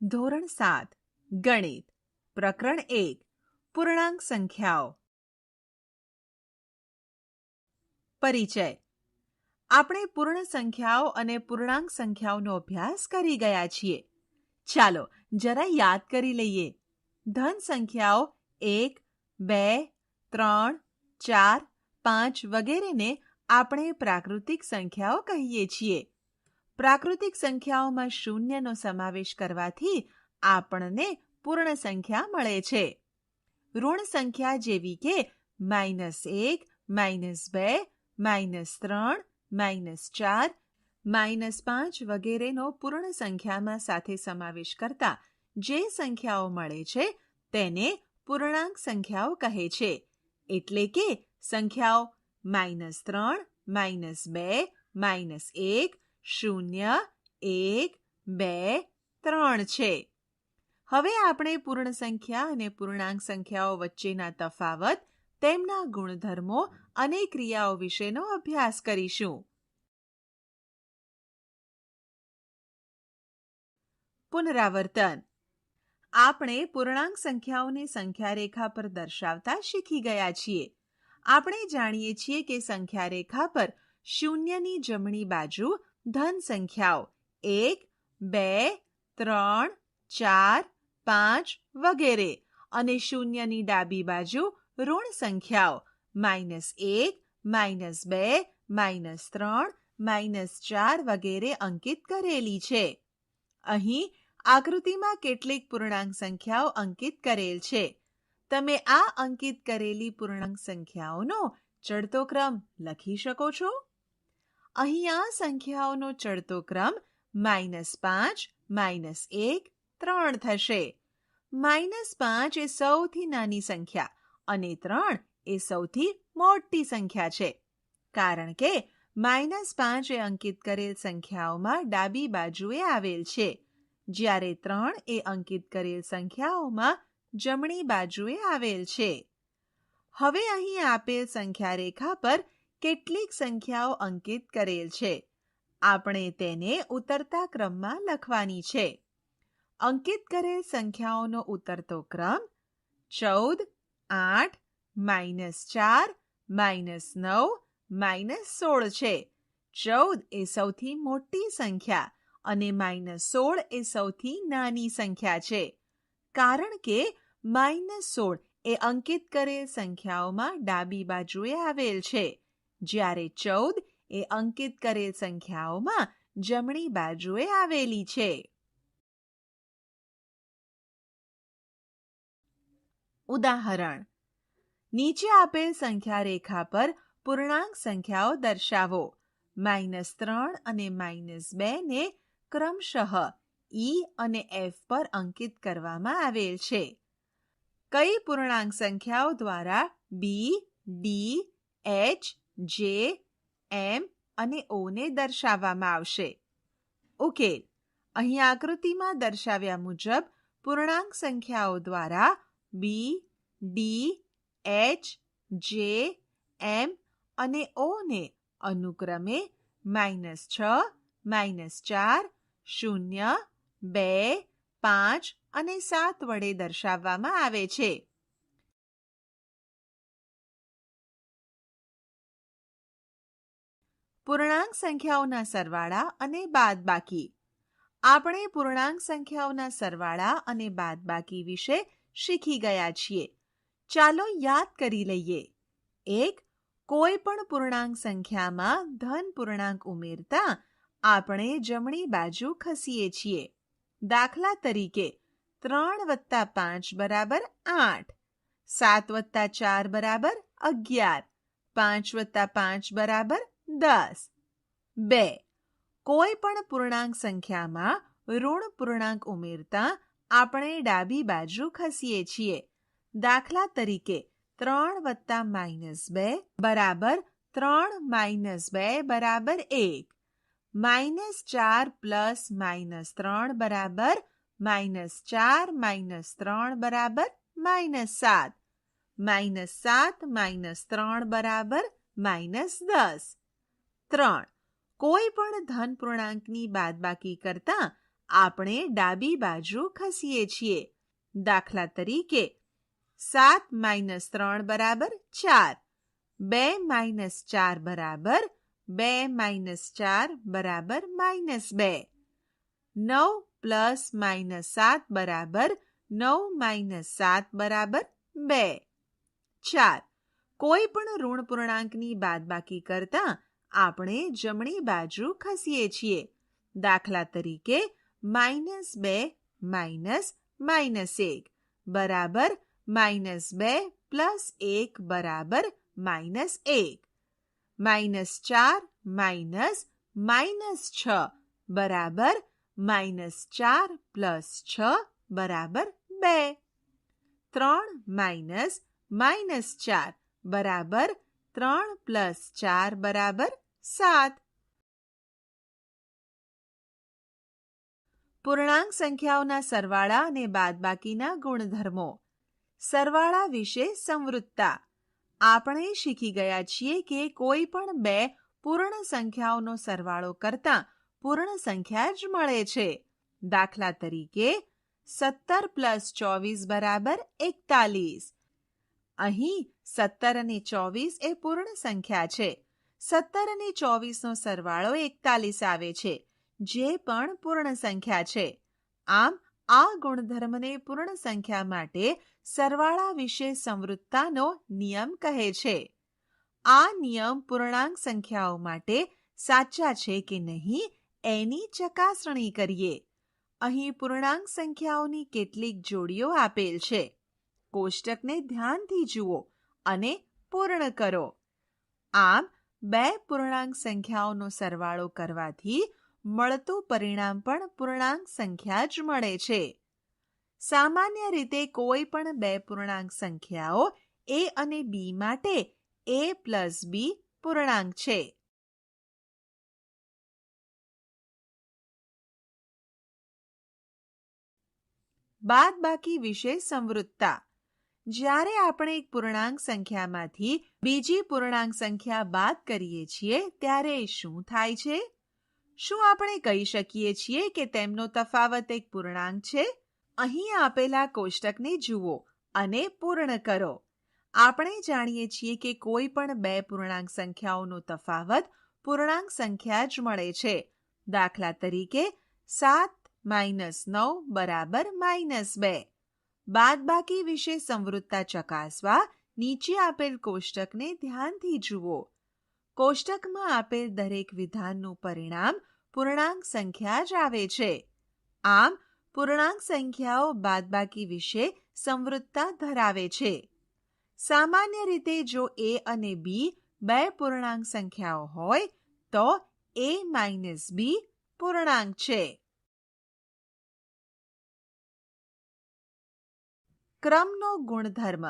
ધોરણ 7 ગણિત પ્રકરણ 1 પૂર્ણાંક સંખ્યાઓ. પરિચય. આપણે પૂર્ણ સંખ્યાઓ અને પૂર્ણાંક સંખ્યાઓનો અભ્યાસ કરી ગયા છીએ. ચાલો જરા યાદ કરી લઈએ. ધન સંખ્યાઓ 1, 2, 3, 4, 5 વગેરેને આપણે પ્રાકૃતિક સંખ્યાઓ કહીએ છીએ. પ્રાકૃતિક સંખ્યાઓમાં શૂન્યનો સમાવેશ કરવાથી આપણને પૂર્ણ સંખ્યા મળે છે. ઋણ સંખ્યા જેવી કે -1, -2, -3, -4, -5 વગેરેનો પૂર્ણ સંખ્યામાં સાથે સમાવેશ કરતા જે સંખ્યાઓ મળે છે તેને પૂર્ણાંક સંખ્યાઓ કહે છે. એટલે કે સંખ્યાઓ -3, -2, -1, 0, 1, 2, 3 છે. હવે આપણે પૂર્ણ સંખ્યા અને પૂર્ણાંક સંખ્યાઓ વચ્ચેના તફાવત, તેમના ગુણધર્મો અને ક્રિયાઓ વિશેનો અભ્યાસ કરીશું. પુનરાવર્તન. આપણે પૂર્ણાંક સંખ્યાઓને સંખ્યા રેખા પર દર્શાવતા શીખી ગયા છીએ. આપણે જાણીએ છીએ કે સંખ્યા રેખા પર શૂન્યની જમણી બાજુ ધન સંખ્યાઓ 1, 2, 3, 4, 5 વગેરે અને શૂન્યની ડાબી બાજુ ઋણ સંખ્યાઓ -1, -2, -3, -4 વગેરે અંકિત કરેલી છે. અહીં આકૃતિમાં કેટલીક પૂર્ણાંક સંખ્યાઓ અંકિત કરેલ છે. તમે આ અંકિત કરેલી પૂર્ણાંક સંખ્યાઓનો ચડતો ક્રમ લખી શકો છો. અહીં આ સંખ્યાઓનો ચડતો ક્રમ -5, -1, 3 થશે. -5 એ સૌથી નાની સંખ્યા અને 3 એ સૌથી મોટી સંખ્યા છે. કારણ કે -5 એ અંકિત કરેલ સંખ્યાઓમાં ડાબી બાજુએ આવેલ છે, જ્યારે 3 એ અંકિત કરેલ સંખ્યાઓમાં જમણી બાજુએ આવેલ છે. હવે અહીં આપેલ સંખ્યા રેખા પર કેટલીક સંખ્યાઓ અંકિત કરેલ છે. આપણે તેને ઉતરતા ક્રમમાં લખવાની છે. અંકિત કરેલ સંખ્યાઓનો ઉતરતો ક્રમ 14, 8, -4, -9, -16 છે. 14 એ સૌથી મોટી સંખ્યા અને -16 એ સૌથી નાની સંખ્યા છે. કારણ કે -16 એ અંકિત કરેલ સંખ્યાઓમાં ડાબી બાજુએ આવેલ છે, જ્યારે 14 એ અંકિત કરેલ સંખ્યાઓમાં જમણી બાજુએ આવેલી છે. ઉદાહરણ. નીચે આપેલ સંખ્યા રેખા પર પૂર્ણાંક સંખ્યાઓ દર્શાવો. -3 અને -2 ને ક્રમશઃ E અને F પર અંકિત કરવામાં આવેલ છે. કઈ પૂર્ણાંક સંખ્યાઓ દ્વારા B, D, H, J, M અને O ને દર્શાવવામાં આવશે? ઉકેલ. અહીં આકૃતિમાં દર્શાવ્યા મુજબ પૂર્ણાંક સંખ્યાઓ દ્વારા B, D, H, J, M અને O ને અનુક્રમે -6, -4, 0, 2, 5 અને 7 વડે દર્શાવવામાં આવે છે. પૂર્ણાંક સંખ્યાઓના સરવાળા અને બાદબાકી. આપણે પૂર્ણાંક સંખ્યાઓના સરવાળા અને બાદબાકી વિશે શીખી ગયા છીએ. ચાલો યાદ કરી લઈએ. 1. કોઈ પણ પૂર્ણાંક સંખ્યામાં ધન પૂર્ણાંક ઉમેરતા આપણે જમણી બાજુ ખસીએ છીએ. દાખલા તરીકે 3 + 5 = 8, 7 + 4 = 11, 5 + 5 = 10. 2. કોઈ પણ પૂર્ણાંક સંખ્યામાં ઋણ પૂર્ણાંક ઉમેરતા આપણે ડાબી બાજુ ખસીએ છીએ. દાખલા તરીકે 3 + -2 = 3 - 2 = 1, -4 + -3 = -7, -4 - 3 = -10. 3. કોઈ પણ ધન પૂર્ણાંકની બાદબાકી કરતા આપણે ડાબી બાજુ ખસીએ છીએ. દાખલા તરીકે 7 - 3 બરાબર 4. 2 - 4 બરાબર 2 - 4 બરાબર -2. 9 + -7 બરાબર 9 - 7 બરાબર 2. 4. કોઈ પણ ઋણ પૂર્ણાંકની બાદબાકી કરતા આપણે જમણી બાજુ ખસીએ છીએ. દાખલા તરીકે -2 - -1 બરાબર -2 + 1 બરાબર -1. -4 - -6 બરાબર -4 + 6 બરાબર 2. 3 - -4 બરાબર 3 + 4 બરાબર 7. પૂર્ણાંક સંખ્યાઓના સરવાળા અને બાદબાકીના ગુણધર્મો. સરવાળા વિશે સંવૃત્તા. આપણે શીખી ગયા છીએ કે કોઈ પણ બે પૂર્ણ સંખ્યાઓનો સરવાળો કરતાં પૂર્ણ સંખ્યા જ મળે છે. દાખલા તરીકે 17 + 24 બરાબર 41. અહીં 17 અને 24 એ પૂર્ણ સંખ્યા છે. 17 અને 24નો સરવાળો 41 આવે છે, જે પણ પૂર્ણ સંખ્યા છે. આમ આ ગુણધર્મને પૂર્ણ સંખ્યા માટે સરવાળા વિશે સંવૃત્તાનો નિયમ કહે છે. આ નિયમ પૂર્ણાંક સંખ્યાઓ માટે સાચા છે કે નહીં એની ચકાસણી કરીએ. અહીં પૂર્ણાંક સંખ્યાઓની કેટલીક જોડીઓ આપેલ છે. કોષ્ટકને ધ્યાનથી જુઓ અને પૂર્ણ કરો. આમ બે પૂર્ણાંક સંખ્યાઓનો સરવાળો કરવાથી મળતું પરિણામ પણ પૂર્ણાંક સંખ્યા જ મળે છે. સામાન્ય રીતે કોઈ પણ બે પૂર્ણાંક સંખ્યાઓ a અને b માટે a + b પૂર્ણાંક છે. બાદબાકી વિશે સંવૃત્તા. જ્યારે આપણે એક પૂર્ણાંક સંખ્યામાંથી બીજી પૂર્ણાંક સંખ્યા બાદ કરીએ છીએ ત્યારે શું થાય છે? શું આપણે કહી શકીએ છીએ કે તેમનો તફાવત એક પૂર્ણાંક છે? અહીં આપેલા કોષ્ટકને જુઓ અને પૂર્ણ કરો. આપણે જાણીએ છીએ કે કોઈ પણ બે પૂર્ણાંક સંખ્યાઓનો તફાવત પૂર્ણાંક સંખ્યા જ મળે છે. દાખલા તરીકે 7 - 9 બરાબર -2. બાદબાકી વિશે સંવૃત્તા ચકાસવા નીચે આપેલ કોષ્ટકને ધ્યાનથી જુઓ. કોષ્ટકમાં આપેલ દરેક વિધાનનું પરિણામ પૂર્ણાંક સંખ્યા જ આવે છે. આમ પૂર્ણાંક સંખ્યાઓ બાદબાકી વિશે સંવૃત્તા ધરાવે છે. સામાન્ય રીતે જો a અને b બે પૂર્ણાંક સંખ્યાઓ હોય તો a - b પૂર્ણાંક છે. ક્રમનો ગુણધર્મ.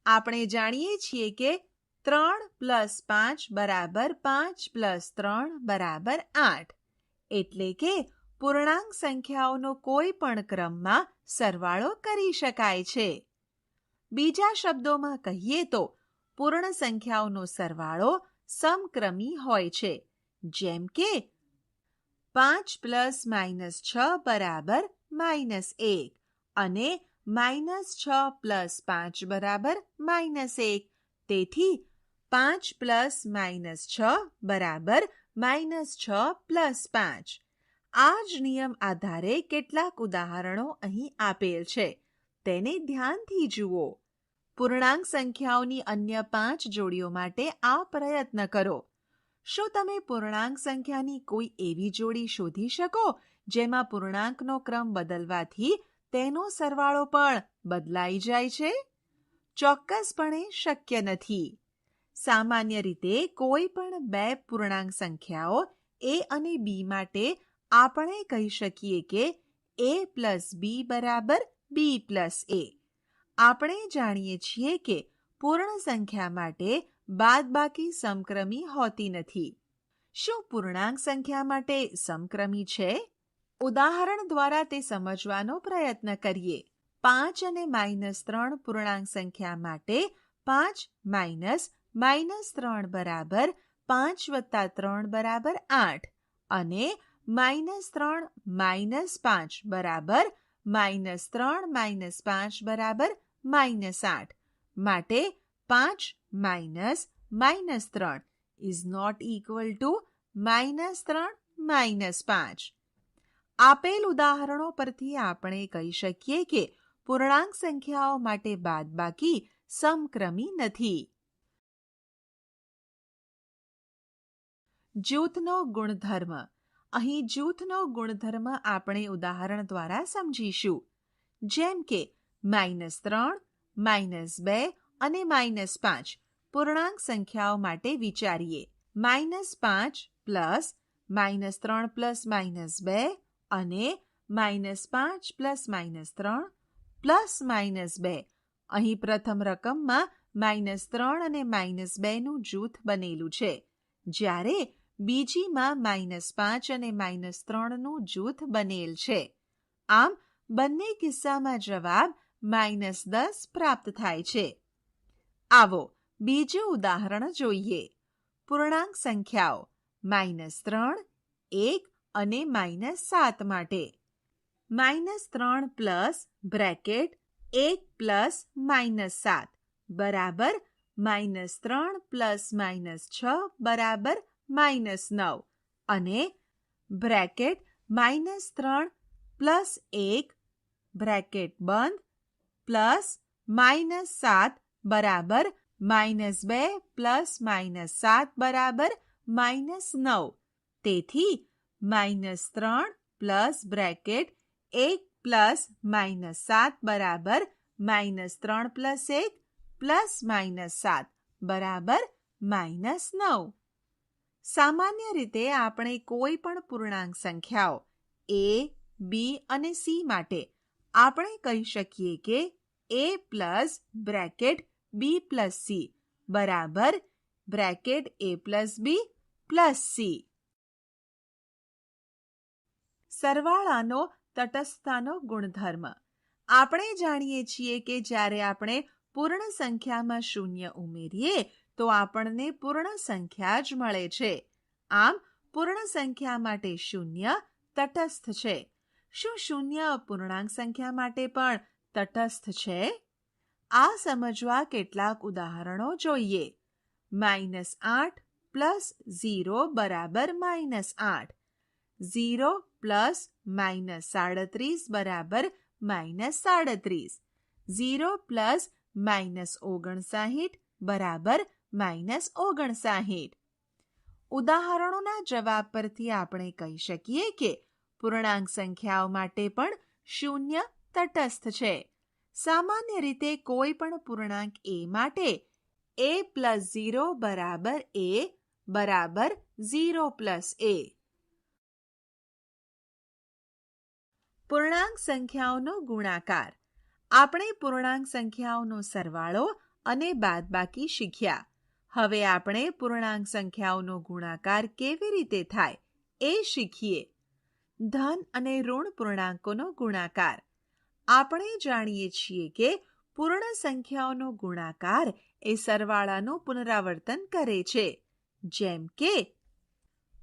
આપણે જાણીએ છીએ કે 3 + 5 બરાબર 5 + 3 બરાબર 8. એટલે કે પૂર્ણાંક સંખ્યાઓનો કોઈ પણ ક્રમમાં સરવાળો કરી શકાય છે. બીજા શબ્દોમાં કહીએ તો પૂર્ણ સંખ્યાઓનો સરવાળો સમક્રમી હોય છે. જેમ કે 5 + -6 બરાબર -1 અને -6 + 5 બરાબર -1. તેથી 5 + -6 બરાબર -6 + 5. આ જ નિયમ આધારે કેટલાક ઉદાહરણો અહીં આપેલ છે. તેને ધ્યાનથી જુઓ. પૂર્ણાંક સંખ્યાઓની અન્ય 5 જોડીઓ માટે આ પ્રયત્ન કરો. શું તમે પૂર્ણાંક સંખ્યાની કોઈ એવી જોડી શોધી શકો જેમાં પૂર્ણાંકનો ક્રમ બદલવાથી તેનો સરવાળો પણ બદલાઈ જાય છે? ચોક્કસપણે શક્ય નથી. સામાન્ય રીતે કોઈ પણ બે પૂર્ણાંક સંખ્યાઓ a અને b માટે આપણે કહી શકીએ કે a + b બરાબર b + a. આપણે જાણીએ છીએ કે પૂર્ણ સંખ્યા માટે બાદબાકી સમક્રમી હોતી નથી. શું પૂર્ણાંક સંખ્યા માટે સમક્રમી છે? ઉદાહરણ દ્વારા તે સમજવાનો પ્રયત્ન કરીએ. 5 અને -3 પૂર્ણાંક સંખ્યા માટે 5 - -3 બરાબર 5 + 3 બરાબર 8 અને -3 -5 બરાબર -3 -5 બરાબર -8. માટે 5 minus -3 is not equal to -3 -5. આપેલ ઉદાહરણો પરથી આપણે કહી શકીએ કે પૂર્ણાંક સંખ્યાઓ માટે બાદબાકી સમક્રમી નથી. જૂથનો ગુણધર્મ. અહીં જૂથનો ગુણધર્મ આપણે ઉદાહરણ દ્વારા સમજીશું. જેમ કે -3, -2 અને -5 પૂર્ણાંક સંખ્યાઓ માટે વિચારીએ. -5 પ્લસ -3 પ્લસ -2 અને -5 પ્લસ -3 પ્લસ -2. અહીં પ્રથમ રકમમાં -3 અને -2નું જૂથ બનેલું છે, જ્યારે બીજીમાં -5 અને -3નું જૂથ બનેલ છે. આમ બંને કિસ્સામાં જવાબ -10 પ્રાપ્ત થાય છે. આવો બીજું ઉદાહરણ જોઈએ. પૂર્ણાંક સંખ્યાઓ -3, 1 અને -7 માટે. -3 પ્લસ બ્રેકેટ 1 પ્લસ -7 બરાબર -3 પ્લસ -6 બરાબર -9 અને બ્રેકેટ -3 પ્લસ 1 બ્રેકેટ બંધ પ્લસ -7 બરાબર -2 પ્લસ -7 બરાબર -9. તેથી -3 પ્લસ બ્રેકેટ 1 પ્લસ -7 બરાબર -3 પ્લસ 1 પ્લસ -7 બરાબર -9. સામાન્ય રીતે આપણે કોઈ પણ પૂર્ણાંક સંખ્યાઓ a, b અને c માટે આપણે કહી શકીએ કે a plus bracket b plus c બરાબર bracket a plus b plus c. સરવાળાનો તટસ્થતાનો ગુણધર્મ. આપણે જાણીએ છીએ કે જ્યારે આપણે પૂર્ણ સંખ્યામાં શૂન્ય ઉમેરીએ તો આપણને પૂર્ણ સંખ્યા જ મળે છે. આમ પૂર્ણ સંખ્યા માટે શૂન્ય તટસ્થ છે. શું શૂન્ય પૂર્ણાંક સંખ્યા માટે પણ તટસ્થ છે? આ સમજવા કેટલાક ઉદાહરણો જોઈએ. -8 પ્લસ 0 બરાબર -8. 0 પ્લસ -37 બરાબર -37. 0 પ્લસ -59 બરાબર -59. ઉદાહરણોના જવાબ પરથી આપણે કહી શકીએ કે પૂર્ણાંક સંખ્યાઓ માટે પણ શૂન્ય તટસ્થ છે. સામાન્ય રીતે કોઈ પણ પૂર્ણાંક a માટે a પ્લસ 0 બરાબર a બરાબર 0 પ્લસ a. પૂર્ણાંક સંખ્યાઓનો ગુણાકાર. આપણે પૂર્ણાંક સંખ્યાઓનો સરવાળો અને બાદબાકી શીખ્યા. હવે આપણે પૂર્ણાંક સંખ્યાઓનો ગુણાકાર કેવી રીતે થાય એ શીખીએ. ધન અને ઋણ પૂર્ણાંકોનો ગુણાકાર. આપણે જાણીએ છીએ કે પૂર્ણ સંખ્યાઓનો ગુણાકાર એ સરવાળાનું પુનરાવર્તન કરે છે. જેમ કે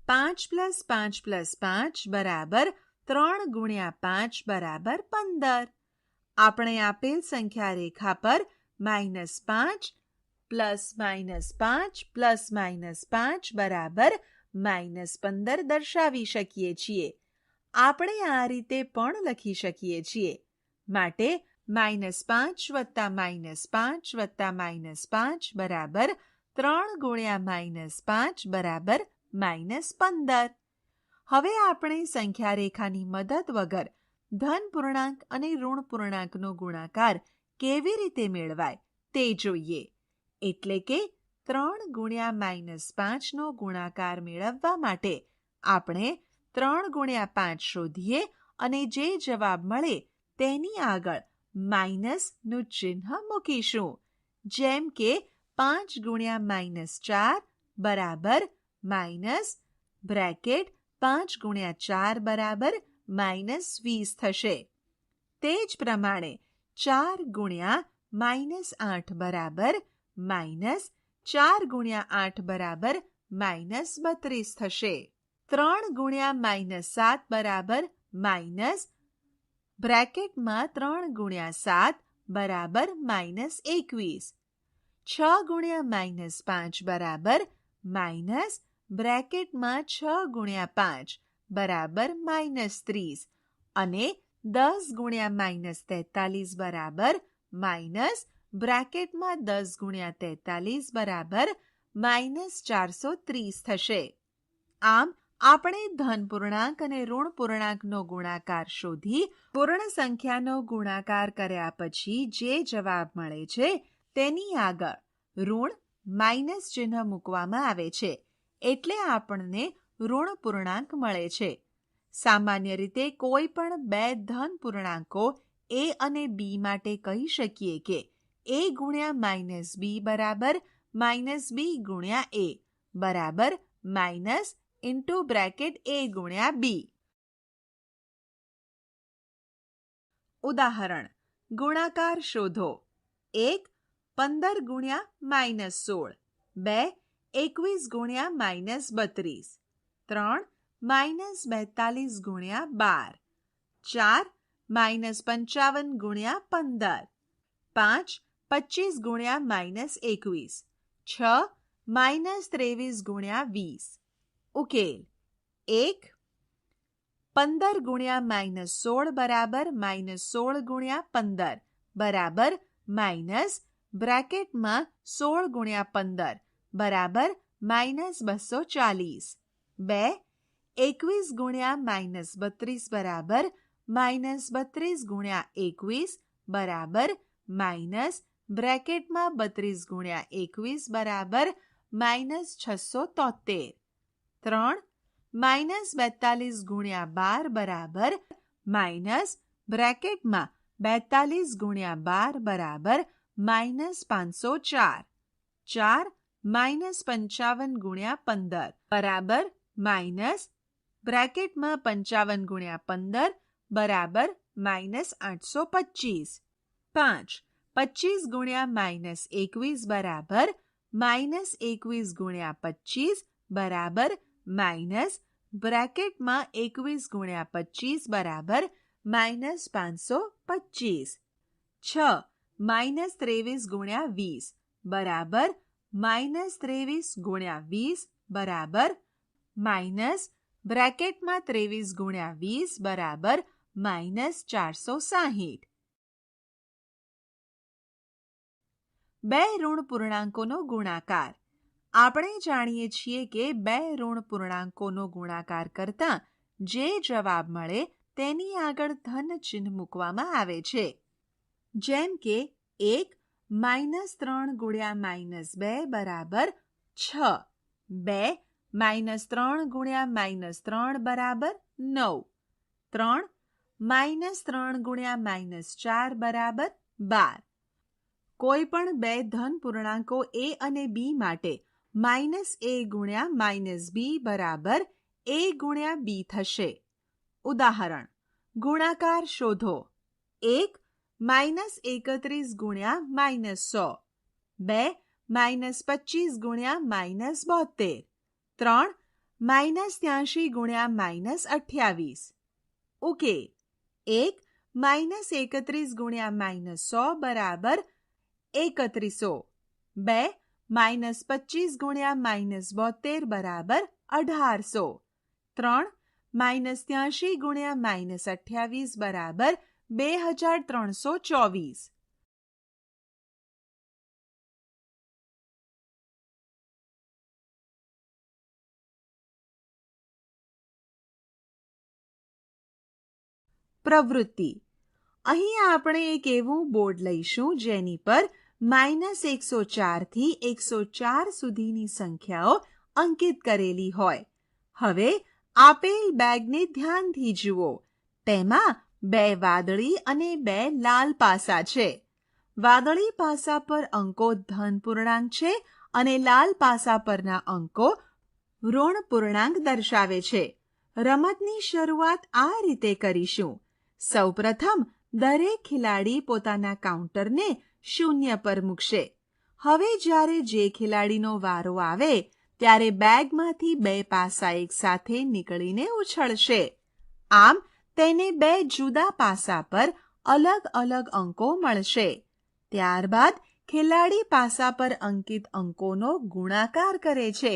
5 પ્લસ 5 પ્લસ 5 બરાબર 3 ગુણ્યા 5 બરાબર 15. આપણે આપેલ સંખ્યા રેખા પર -5 પ્લસ -5 પ્લસ -5 બરાબર -15 દર્શાવી શકીએ છીએ. આપણે આ રીતે પણ લખી શકીએ છીએ. માટે -5 વત્તા -5 વત્તા -5 બરાબર 3 ગુણ્યા -5 બરાબર -15. હવે આપણે સંખ્યા રેખાની મદદ વગર ધન પૂર્ણાંક અને ઋણ પૂર્ણાંકનો ગુણાકાર કેવી રીતે મેળવાય તે જોઈએ. એટલે કે 3 ગુણ્યા -5 નો ગુણાકાર મેળવવા માટે આપણે 3 ગુણ્યા 5 શોધીએ અને જે જવાબ મળે તેની આગળ માઇનસનું ચિહ્ન મૂકીશું. જેમ કે 5 ગુણ્યા -4 બરાબર માઇનસ બ્રેકેટ 5 ગુણ્યા 4 બરાબર -20 થશે. તે જ પ્રમાણે 4 ગુણ્યા -8 બરાબર -4 ગુણ્યા 8 બરાબર -32 થશે. 3 ગુણ્યા -7 બરાબર માઇનસ બ્રેકેટમાં 3 ગુણ્યા 7 બરાબર -21. 6 ગુણ્યા -5 બરાબર માઇનસ બ્રેકેટમાં 6 ગુણ્યા 5 બરાબર -30 અને 10 ગુણ્યા -43 બરાબર માઇનસ બ્રેકેટમાં 10 ગુણ્યા 43 બરાબર -430 થશે. આમ આપણે ધન પૂર્ણાંક અને ઋણ પૂર્ણાંકનો ગુણાકાર શોધી પૂર્ણ સંખ્યાનો ગુણાકાર કર્યા પછી જે જવાબ મળે છે તેની આગળ ઋણ માઇનસ ચિહ્ન મૂકવામાં આવે છે, એટલે આપણને ઋણ પૂર્ણાંક મળે છે. સામાન્ય રીતે કોઈ પણ બે ધન પૂર્ણાંકો a અને b માટે કહી શકીએ કે a ગુણ્યા -b બરાબર -b ગુણ્યા a બરાબર માઇનસ ઇન્ટુ બ્રેકેટ a ગુણ્યા b. ઉદાહરણ: ગુણાકાર શોધો. 1 15 ગુણ્યા -16, 2 21 ગુણ્યા -32, 3 -42 ગુણ્યા 12, 4 -55 ગુણ્યા 15, 5 25 ગુણ્યા -21, 6 -23 ગુણ્યા 20. ઉકેલ: 1 15 ગુણ્યા -16 બરાબર -16 ગુણ્યા 15 બરાબર માઇનસ બ્રેકેટમાં 16 ગુણ્યા 15 બરાબર -240. 2 21 ગુણ્યા -32 બરાબર -32 ગુણ્યા 21 બરાબર માઇનસ બ્રેકેટમાં 32 ગુણ્યા 21 બરાબર -673. 3 -42 ગુણ્યા 12 બરાબર માઇનસ બ્રેકેટમાં 42 ગુણ્યા 12 બરાબર -504. 4 -55 ગુણ્યા 15 બરાબર માઇનસ બ્રેકેટમાં 55 ગુણ્યા 15 બરાબર -825. 5 25 ગુણ્યા -21 બરાબર -21 ગુણ્યા 25 બરાબર માઇનસ બ્રેકેટમાં 21 ગુણ્યા 25 બરાબર -525. 6 -23 ગુણ્યા 20 બરાબર -23 ગુણ્યા 20 બરાબર માઇનસ બ્રેકેટમાં 23 ગુણ્યા 20 બરાબર -460. બે ઋણ પૂર્ણાંકોનો ગુણાકાર. આપણે જાણીએ છીએ કે બે ઋણ પૂર્ણાંકોનો ગુણાકાર કરતા જે જવાબ મળે તેની આગળ ધન ચિહ્ન મૂકવામાં આવે છે. જેમ કે 1 -3 ગુણ્યા -2 બરાબર 6, 2 -3 ગુણ્યા -3 બરાબર 9, 3 -3 ગુણ્યા -4 બરાબર 12. કોઈ પણ બે ધન પૂર્ણાંકો a અને b માટે -a ગુણ્યા -b બરાબર a ગુણ્યા b થશે. ઉદાહરણ: ગુણાકાર શોધો. 1 -31 ગુણ્યા -100, 2 -25 ગુણ્યા -72, 3 -83 ગુણ્યા -28. ઉકેલ: 1 -31 ગુણ્યા -100 બરાબર 3100, 2 -25 ગુણ્યા -72 બરાબર 1800, 3 -83 ગુણ્યા -28 બરાબર 2324. પ્રવૃત્તિ. અહીં આપણે એક એવું બોર્ડ લઈશું જેની પર -104 થી 104 સુધીની સંખ્યાઓ અંકિત કરેલી હોય. હવે આપેલ બેગને ધ્યાનથી જુઓ. તેમાં 2 વાદળી અને 2 લાલ પાસા છે. વાદળી પાસા પર અંકો ધન પૂર્ણાંક છે અને લાલ પાસા પરના અંકો ઋણ પૂર્ણાંક દર્શાવે છે. રમતની શરૂઆત આ રીતે કરીશું. સૌપ્રથમ દરેક ખેલાડી પોતાના કાઉન્ટરને 0 પર મૂકશે. હવે જ્યારે જે ખેલાડીનો વારો આવે ત્યારે બેગમાંથી 2 પાસા એકસાથે નીકળીને ઉછળશે. આમ તેને 2 જુદા પાસા પર અલગ અલગ અંકો મળશે. ત્યારબાદ ખેલાડી પાસા પર અંકિત અંકોનો ગુણાકાર કરે છે.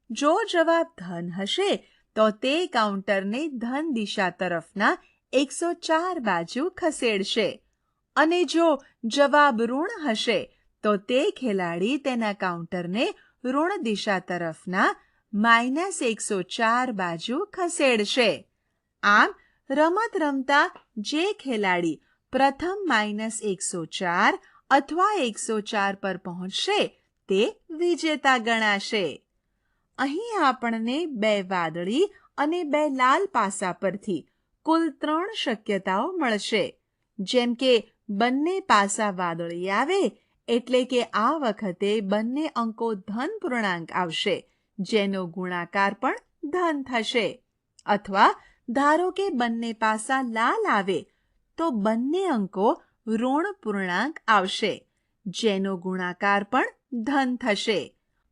જો જવાબ ધન હશે તો તે કાઉન્ટરને ધન દિશા તરફના 104 બાજુ ખસેડશે અને જો જવાબ ઋણ હશે તો તે ખેલાડી તેના કાઉન્ટરને ઋણ દિશા તરફના -104 બાજુ ખસેડશે. આમ રમત રમતા જે ખેલાડી પ્રથમ -104 અથવા 104 પર પહોંચશે તે વિજેતા ગણાશે. અહીં આપણને 2 વાદળી અને 2 લાલ પાસા પરથી કુલ 3 શક્યતાઓ મળશે. જેમ કે બંને પાસા વાદળી આવે એટલે કે આ વખતે બંને અંકો ધન પૂર્ણાંક આવશે, જેનો ગુણાકાર પણ ધન થશે. અથવા ધારો કે બંને પાસા લાલ આવે તો બંને અંકો ઋણ પૂર્ણાંક આવશે, જેનો ગુણાકાર પણ ધન થશે.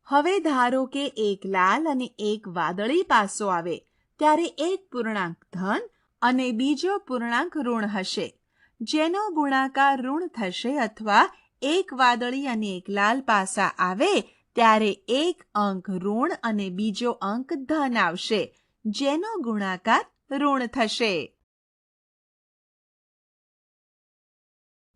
હવે ધારો કે એક લાલ અને એક વાદળી પાસો આવે ત્યારે એક પૂર્ણાંક ધન અને બીજો પૂર્ણાંક ઋણ હશે, જેનો ગુણાકાર ઋણ થશે. અથવા એક વાદળી અને એક લાલ પાસા આવે ત્યારે એક અંક ઋણ અને બીજો અંક ધન આવશે, જેનો ગુણાકાર ઋણ થશે.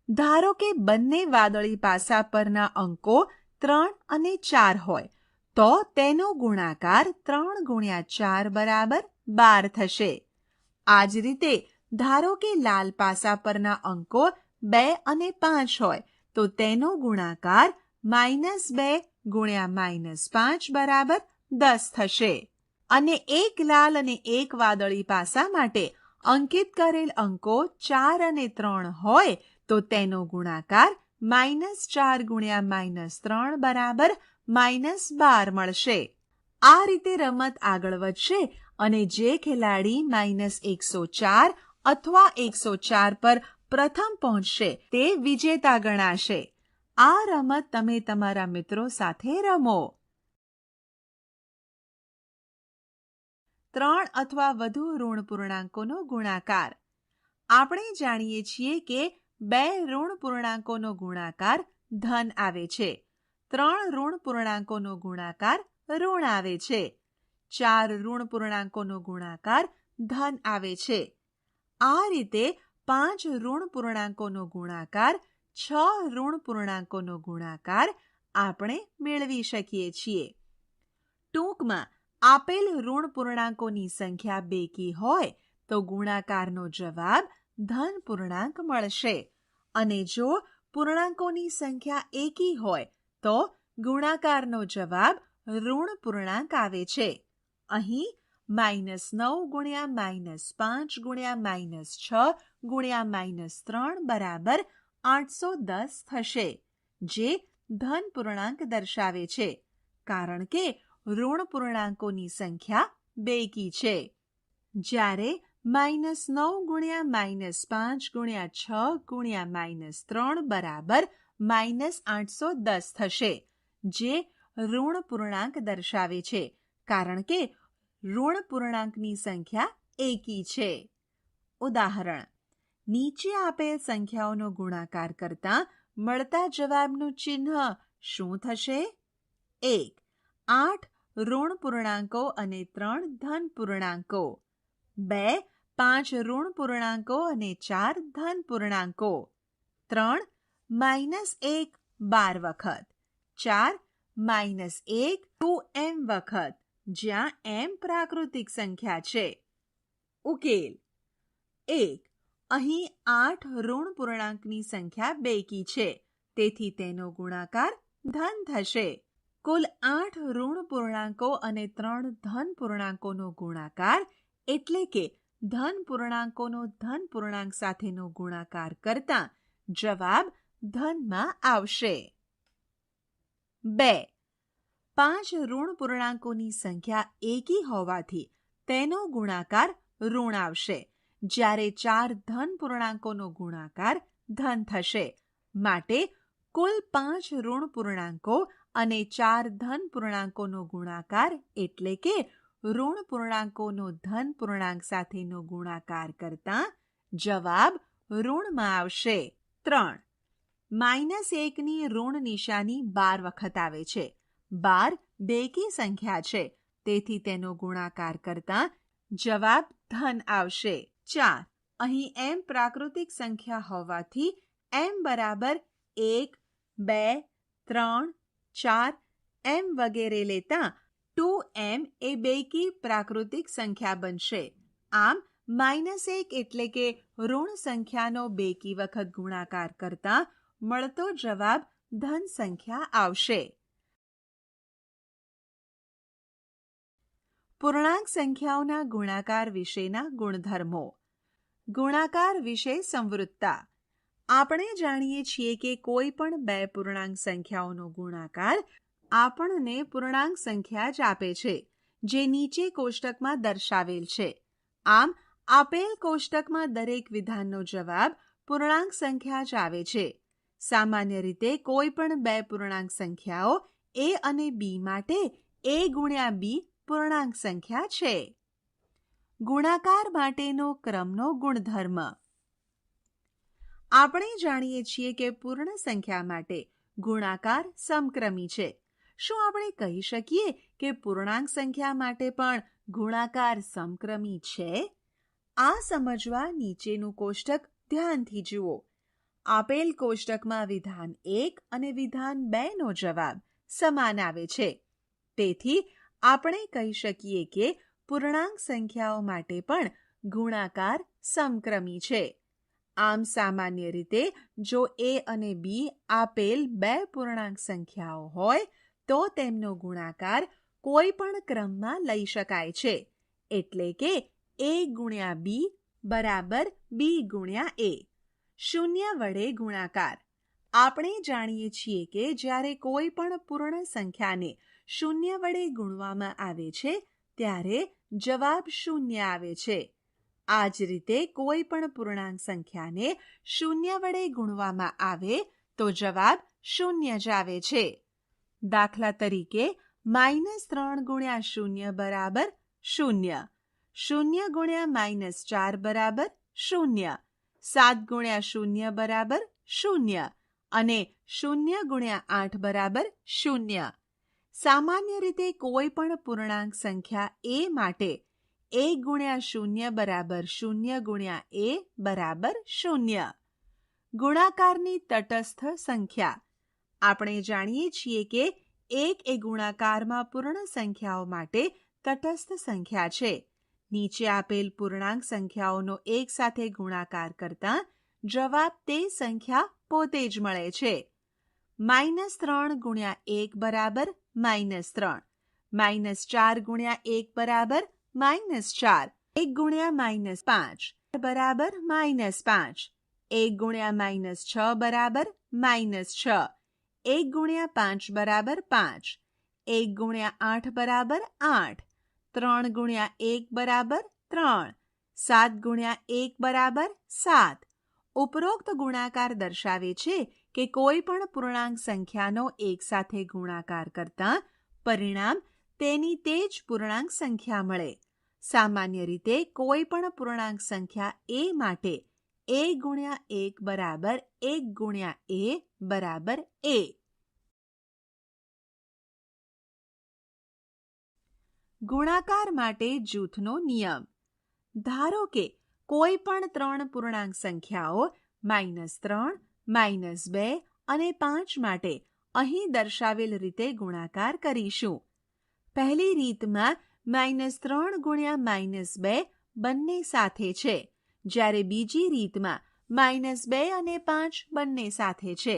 ધારો કે બંને વાદળી પાસા પરના અંકો 3 અને 4 હોય તો તેનો ગુણાકાર 3 × 4 = 12 થશે. આ જ રીતે ધારો કે લાલ પાસા પરના અંકો 2 અને 5 હોય તો તેનો ગુણાકાર -2 × -5 = 10 થશે. અને એક લાલ અને એક વાદળી પાસા માટે અંકિત કરેલ અંકો 4 અને 3 હોય તો તેનો ગુણાકાર -4 × -3 = -12 મળશે. આ રીતે રમત આગળ વધશે અને જે ખેલાડી -104 અથવા 104 પર પ્રથમ પહોંચશે તે વિજેતા ગણાશે. આ રમત તમે તમારા મિત્રો સાથે રમો. 3 અથવા વધુ ઋણ પૂર્ણાંકોનો ગુણાકાર. આપણે જાણીએ છીએ કે 2 ઋણ પૂર્ણાંકોનો ગુણાકાર ધન આવે છે, 3 ઋણ પૂર્ણાંકોનો ગુણાકાર ઋણ આવે છે, 4 ઋણ પૂર્ણાંકોનો ગુણાકાર ધન આવે છે. આ રીતે 5 ઋણ પૂર્ણાંકોનો ગુણાકાર 6 ઋણ પૂર્ણાંકોનો ગુણાકાર આપણે મેળવી શકીએ છીએ. ટૂંકમાં આપેલ ઋણ પૂર્ણાંકોની સંખ્યા બેકી હોય તો ગુણાકારનો જવાબ ધન પૂર્ણાંક મળશે અને જો પૂર્ણાંકોની સંખ્યા એકી હોય તો ગુણાકારનો જવાબ ઋણ પૂર્ણાંક આવે છે. અહીં -9 × -5 × -6 × -3 = 810 થશે, જે ધન પૂર્ણાંક દર્શાવે છે, કારણ કે ઋણ પૂર્ણાંકોની સંખ્યા બેકી છે. જ્યારે -9 × -5 × 6 × -3 -810 થશે, જે ઋણ પૂર્ણાંક દર્શાવે છે, કારણ કે ઋણ પૂર્ણાંકની સંખ્યા એકી છે. ઉદાહરણ: નીચે આપેલ સંખ્યાઓનો ગુણાકાર કરતા મળતા જવાબનું ચિહ્ન શું થશે? 1. 8 ઋણ પૂર્ણાંકો અને 3 ધન પૂર્ણાંકો. 2. 5 ઋણ પૂર્ણાંકો અને 4 ધન પૂર્ણાંકો. 3. -1 12 વખત. 4. -1 2m વખત, જ્યાં m પ્રાકૃતિક સંખ્યા છે. ઉકેલ: 1. અહીં 8 ઋણ પૂર્ણાંકની સંખ્યા બેકી છે, તેથી તેનો ગુણાકાર ધન થશે. કુલ 8 ઋણ પૂર્ણાંકો અને 3 ધન પૂર્ણાંકોનો ગુણાકાર એટલે કે ધન પૂર્ણાંકોનો ધન પૂર્ણાંક સાથેનો ગુણાકાર કરતા જવાબ ધનમાં આવશે. 2. 5 ઋણ પૂર્ણાંકોની સંખ્યા એકી હોવાથી તેનો ગુણાકાર ઋણ આવશે, જ્યારે 4 ધન પૂર્ણાંકોનો ગુણાકાર ધન થશે. માટે કુલ 5 ઋણ પૂર્ણાંકો અને 4 ધન પૂર્ણાંકોનો ગુણાકાર એટલે કે ઋણ પૂર્ણાંકોનો ધન પૂર્ણાંક સાથેનો ગુણાકાર કરતા જવાબ ઋણમાં આવશે. 3. -1ની ઋણ નિશાની 12 વખત આવે છે. 12 બેકી સંખ્યા છે, તેથી તેનો ગુણાકાર કરતા જવાબ ધન આવશે. 4. અહીં m પ્રાકૃતિક સંખ્યા હોવાથી m બરાબર 1, 2, 3, 4 એમ વગેરે લેતા 2m એ બેકી પ્રાકૃતિક સંખ્યા બનશે. આમ -1 એટલે કે ઋણ સંખ્યાનો બેકી વખત ગુણાકાર કરતા મળતો જવાબ ધન સંખ્યા આવશે. પૂર્ણાંક સંખ્યાઓના ગુણાકાર વિશેના ગુણધર્મો. ગુણાકાર વિશે સંવૃત્તા. આપણે જાણીએ છીએ કે કોઈ પણ બે પૂર્ણાંક સંખ્યાઓનો ગુણાકાર આપણને પૂર્ણાંક સંખ્યા જ આપે છે, જે નીચે કોષ્ટકમાં દર્શાવેલ છે. આમ આપેલ કોષ્ટકમાં દરેક વિધાનનો જવાબ પૂર્ણાંક સંખ્યા જ આવે છે. સામાન્ય રીતે કોઈ પણ બે પૂર્ણાંક સંખ્યાઓ a અને b માટે a ગુણ્યા b પૂર્ણાંક સંખ્યા છે. ગુણાકાર માટેનો ક્રમનો ગુણધર્મ. આપણે જાણીએ છીએ કે પૂર્ણ સંખ્યા માટે ગુણાકાર સમક્રમી છે. શું આપણે કહી શકીએ કે પૂર્ણાંક સંખ્યા માટે પણ ગુણાકાર સમક્રમી છે? આ સમજવા નીચેનું કોષ્ટક ધ્યાનથી જુઓ. આપેલ કોષ્ટકમાં વિધાન 1 અને વિધાન 2 નો જવાબ સમાન આવે છે. તેથી આપણે કહી શકીએ કે પૂર્ણાંક સંખ્યાઓ માટે પણ ગુણાકાર સમક્રમી છે. આમ સામાન્ય રીતે જો a અને b આપેલ બે પૂર્ણાંક સંખ્યાઓ હોય તો તેમનો ગુણાકાર કોઈ પણ ક્રમમાં લઈ શકાય છે. એટલે કે a ગુણ્યા b બરાબર b ગુણ્યા a. શૂન્ય વડે ગુણાકાર. આપણે જાણીએ છીએ કે જ્યારે કોઈ પણ પૂર્ણ સંખ્યાને શૂન્ય વડે ગુણવામાં આવે છે ત્યારે જવાબ શૂન્ય આવે છે. આ જ રીતે કોઈ પણ પૂર્ણાંક સંખ્યાને શૂન્ય વડે ગુણવામાં આવે તો જવાબ શૂન્ય જ આવે છે. દાખલા તરીકે -3 ગુણ્યા શૂન્ય બરાબર શૂન્ય, 0 ગુણ્યા -4 બરાબર શૂન્ય, 7 ગુણ્યા શૂન્ય બરાબર શૂન્ય અને 0 ગુણ્યા 8 બરાબર શૂન્ય. સામાન્ય રીતે કોઈ પણ પૂર્ણાંક સંખ્યા a માટે a ગુણ્યા શૂન્ય બરાબર 0 ગુણ્યા a બરાબર શૂન્ય. ગુણાકારની તટસ્થ સંખ્યા. આપણે જાણીએ છીએ કે 1 એ ગુણાકારમાં પૂર્ણ સંખ્યાઓ માટે તટસ્થ સંખ્યા છે. નીચે આપેલ પૂર્ણાંક સંખ્યાઓનો એક સાથે ગુણાકાર કરતા જવાબ તે સંખ્યા પોતે જ મળે છે. -3 ગુણ્યા 1 બરાબર -3, -4 ગુણ્યા 1 બરાબર -4, 1 ગુણ્યા -5 બરાબર -5, 1 ગુણ્યા -6 બરાબર -6, 1 ગુણ્યા 5 બરાબર 5, 1 ગુણ્યા 8 બરાબર 8, 3 ગુણ્યા 1 બરાબર 3, 7 ગુણ્યા 1 બરાબર 7. ઉપરોક્ત ગુણાકાર દર્શાવે છે કે કોઈ પણ પૂર્ણાંક સંખ્યાનો એક સાથે ગુણાકાર કરતા પરિણામ તેની તે જ પૂર્ણાંક સંખ્યા મળે. સામાન્ય રીતે કોઈ પણ પૂર્ણાંક સંખ્યા a માટે a ગુણ્યા 1 બરાબર 1 ગુણ્યા a બરાબર a. ગુણાકાર માટે જૂથનો નિયમ. ધારો કે કોઈ પણ 3 પૂર્ણાંક સંખ્યાઓ -3, -2 અને 5 માટે અહીં દર્શાવેલ રીતે ગુણાકાર કરીશું. પહેલી રીતમાં -3 ગુણ્યા -2 બંને સાથે છે, જ્યારે બીજી રીતમાં -2 અને 5 બંને સાથે છે.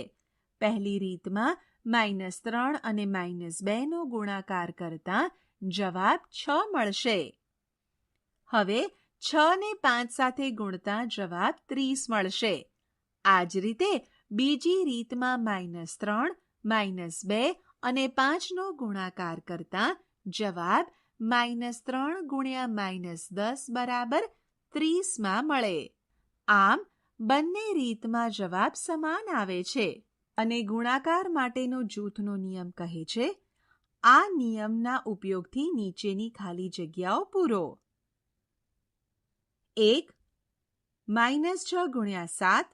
પહેલી રીતમાં -3 અને -2 નો ગુણાકાર કરતા જવાબ 6 મળશે. હવે 6 ને 5 સાથે ગુણતા જવાબ 30 મળશે. આ જ રીતે બીજી રીતમાં -3, -2 અને 5 નો ગુણાકાર કરતા જવાબ -3 ગુણ્યા -10 બરાબર 30 મળે. આમ બંને રીતમાં જવાબ સમાન આવે છે. અને ગુણાકાર માટેનો જૂથનો નિયમ કહે છે આ નિયમના ઉપયોગથી નીચેની ખાલી જગ્યાઓ પૂરો. 1 -6 × 7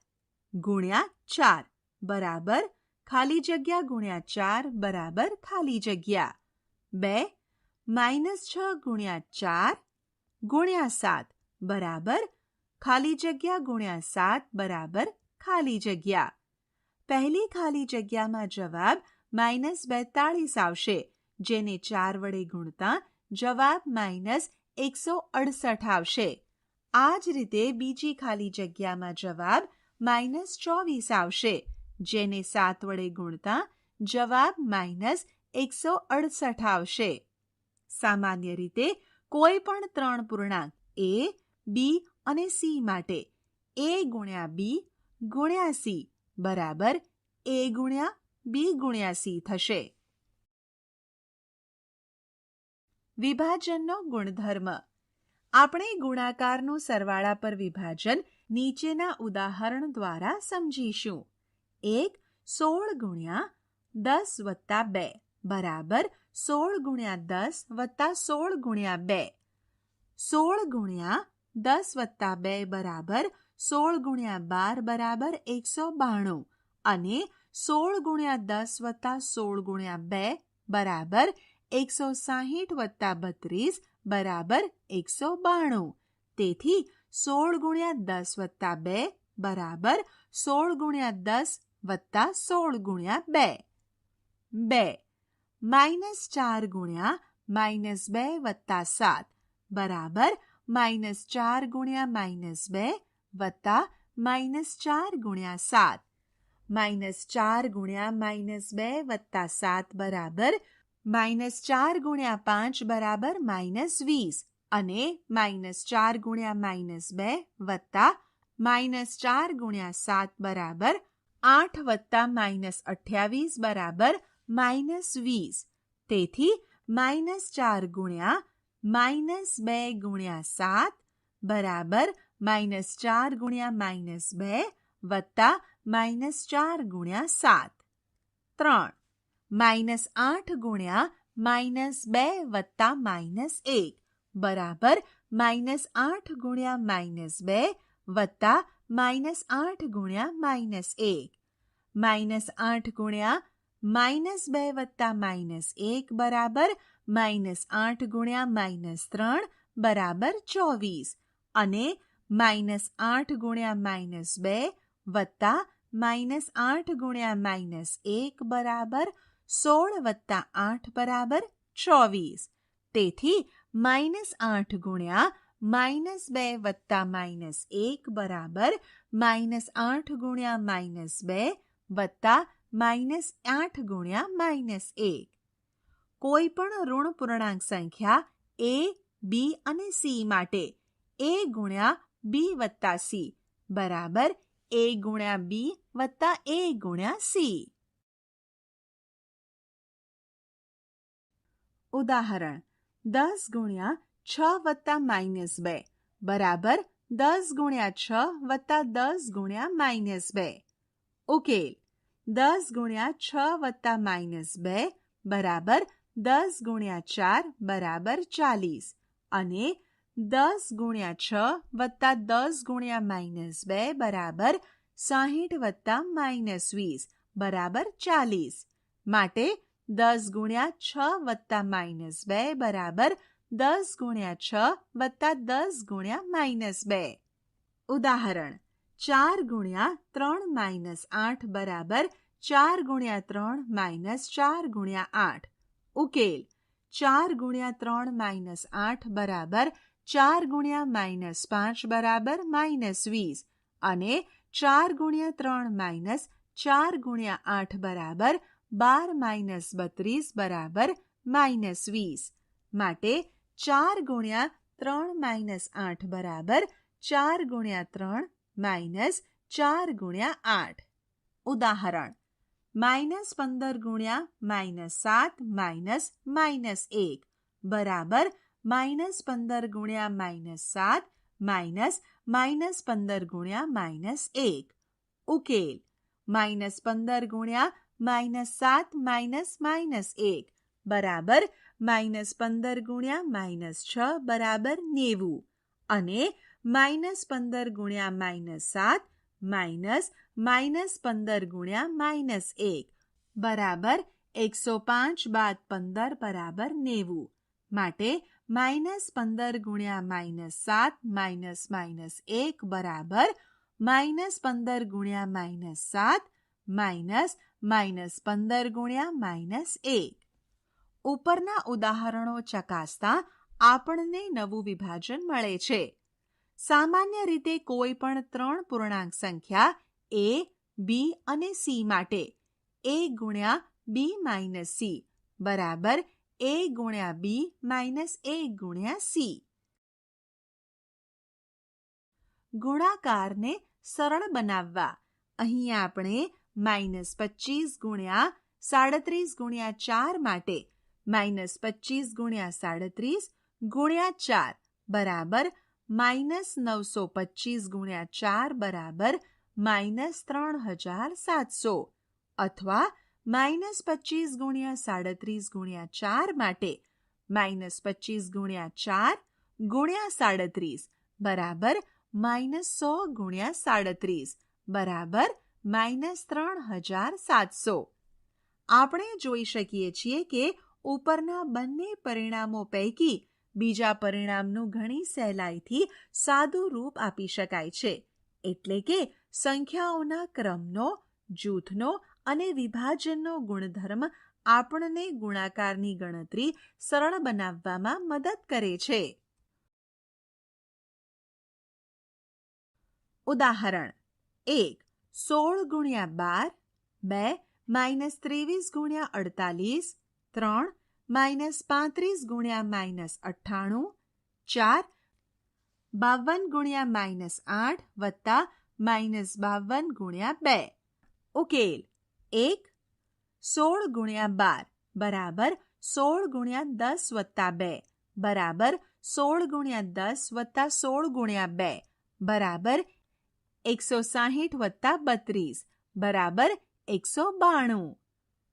× 4 બરાબર ખાલી જગ્યા × 4 બરાબર ખાલી જગ્યા. 2 -6 × 4 × 7 બરાબર ખાલી જગ્યા × 7 બરાબર ખાલી જગ્યા. પહેલી ખાલી જગ્યામાં જવાબ -42 આવશે, જેને 4 વડે ગુણતા જવાબ -168 આવશે. આ જ રીતે બીજી ખાલી જગ્યામાં જવાબ -24 આવશે, જેને 7 વડે ગુણતા જવાબ -168 આવશે. સામાન્ય રીતે કોઈ પણ 3 પૂર્ણાંક a, b અને c માટે a × b × c બરાબર a × b × c થશે. વિભાજનનો ગુણધર્મ. આપણે ગુણાકારનું સરવાળા પર વિભાજન નીચેના ઉદાહરણ દ્વારા સમજીશું. 1 16 × 10 + 2 બરાબર 16 × 10 + 16 × 2. 16 × 10 + 2 બરાબર 16 × 12 બરાબર 192 અને 16 × 10 + 16 × 2 બરાબર 160 + 32 બરાબર 192. તેથી 16 × 10 + 2 બરાબર 16 × 10 + 16 × 2. 2 -4 × -2 + 7 બરાબર -4 × -2 + -4 × 7. -4 × -2 + 7 બરાબર -4 × 5 બરાબર -20 અને -4 × -2 વત્તા -4 × 7 બરાબર 8 વત્તા -28 બરાબર -20. તેથી -4 × -2 × 7 બરાબર -4 × -2 વત્તા -4 × 7. 3 -8 × -2 વત્તા -1 બરાબર -8 × -2 વત્તા -8 × -1. -8 × -2 વત્તા -1 બરાબર -8 × -3 બરાબર 24 અને -8 × -2 વત્તા -8 × -1 બરાબર 16 વત્તા 8 બરાબર 24. તેથી -8 × -2 વત્તા -1 બરાબર -8 × -2 વત્તા -8 × -1. કોઈ પણ ઋણ પૂર્ણાંક સંખ્યા a, b અને c માટે a × b વત્તા c બરાબર a × b વત્તા a × c. ઉદાહરણ 10 × 6 વત્તા -2 બરાબર 10 × 6 વત્તા 10 × -2. ઉકેલ 10 × 6 વત્તા -2 બરાબર 10 × 4 બરાબર 40 અને 10 × 6 વત્તા 10 × -2 બરાબર 60 વત્તા -20 બરાબર 40. માટે 10 × 6 વત્તા -2 બરાબર 10 × 6 વત્તા 10 × -2. ઉદાહરણ 4 × 3 - 8 બરાબર 4 × 3 - 4 × 8. ઉકેલ 4 × 3 - 8 બરાબર 4 × -5 બરાબર -20 અને 4 × 3 - 4 × 8 બરાબર 12 - 32 બરાબર -20. માટે 4 × 3 - 8 બરાબર 4 × 3 - 4 × 8. ઉદાહરણ -15 × -7 - -1 બરાબર -15 × -7 -15 × -1. ઉકેલ -15 ગુણ્યા -7 -1 બરાબર -15 ગુણ્યા -6 બરાબર 90 અને -15 ગુણ્યા -7 -15 ગુણ્યા -1 બરાબર 105 બાદ 15 બરાબર 90 માટે -15 ગુણ્યા -7 -1 બરાબર -15 ગુણ્યા -7 -15 ગુણ્યા -1. ઉપરના ઉદાહરણો ચકાસતા આપણને નવું વિભાજન મળે છે. સામાન્ય રીતે કોઈ પણ 3 પૂર્ણાંક સંખ્યા a, b અને c માટે a ગુણ્યા b માઇનસ c બરાબર a ગુણ્યા b માઇનસ a ગુણ્યા c. ગુણાકારને સરળ બનાવવા અહીં આપણે -25 ગુણ્યા 37 ગુણ્યા 4 માટે -25 ગુણ્યા 37 ગુણ્યા 4 બરાબર -925 ગુણ્યા 4 બરાબર -3700 અથવા -25 ગુણ્યા 37 ગુણ્યા 4 માટે -25 ગુણ્યા 4 ગુણ્યા 37 બરાબર -100 ગુણ્યા 37 બરાબર -3700. આપણે જોઈ શકીએ છીએ કે ઉપરના બંને પરિણામો પૈકી બીજા પરિણામનું ઘણી સહેલાઈથી સાદું રૂપ આપી શકાય છે. એટલે કે સંખ્યાઓના ક્રમનો, જૂથનો અને વિભાજનનો ગુણધર્મ આપણને ગુણાકારની ગણતરી સરળ બનાવવામાં મદદ કરે છે. ઉદાહરણ 1 16 ગુણ્યા 12 2 -23 ગુણ્યા 48 3 -35 ગુણ્યા -98 4 52 ગુણ્યા -8 વત્તા -52 ગુણ્યા 2. ઉકેલ 1 16 ગુણ્યા 12 બરાબર 16 ગુણ્યા 10 વત્તા 2 બરાબર 16 ગુણ્યા 10 વત્તા 16 ગુણ્યા 2 બરાબર 160 વત્તા 32 બરાબર 192.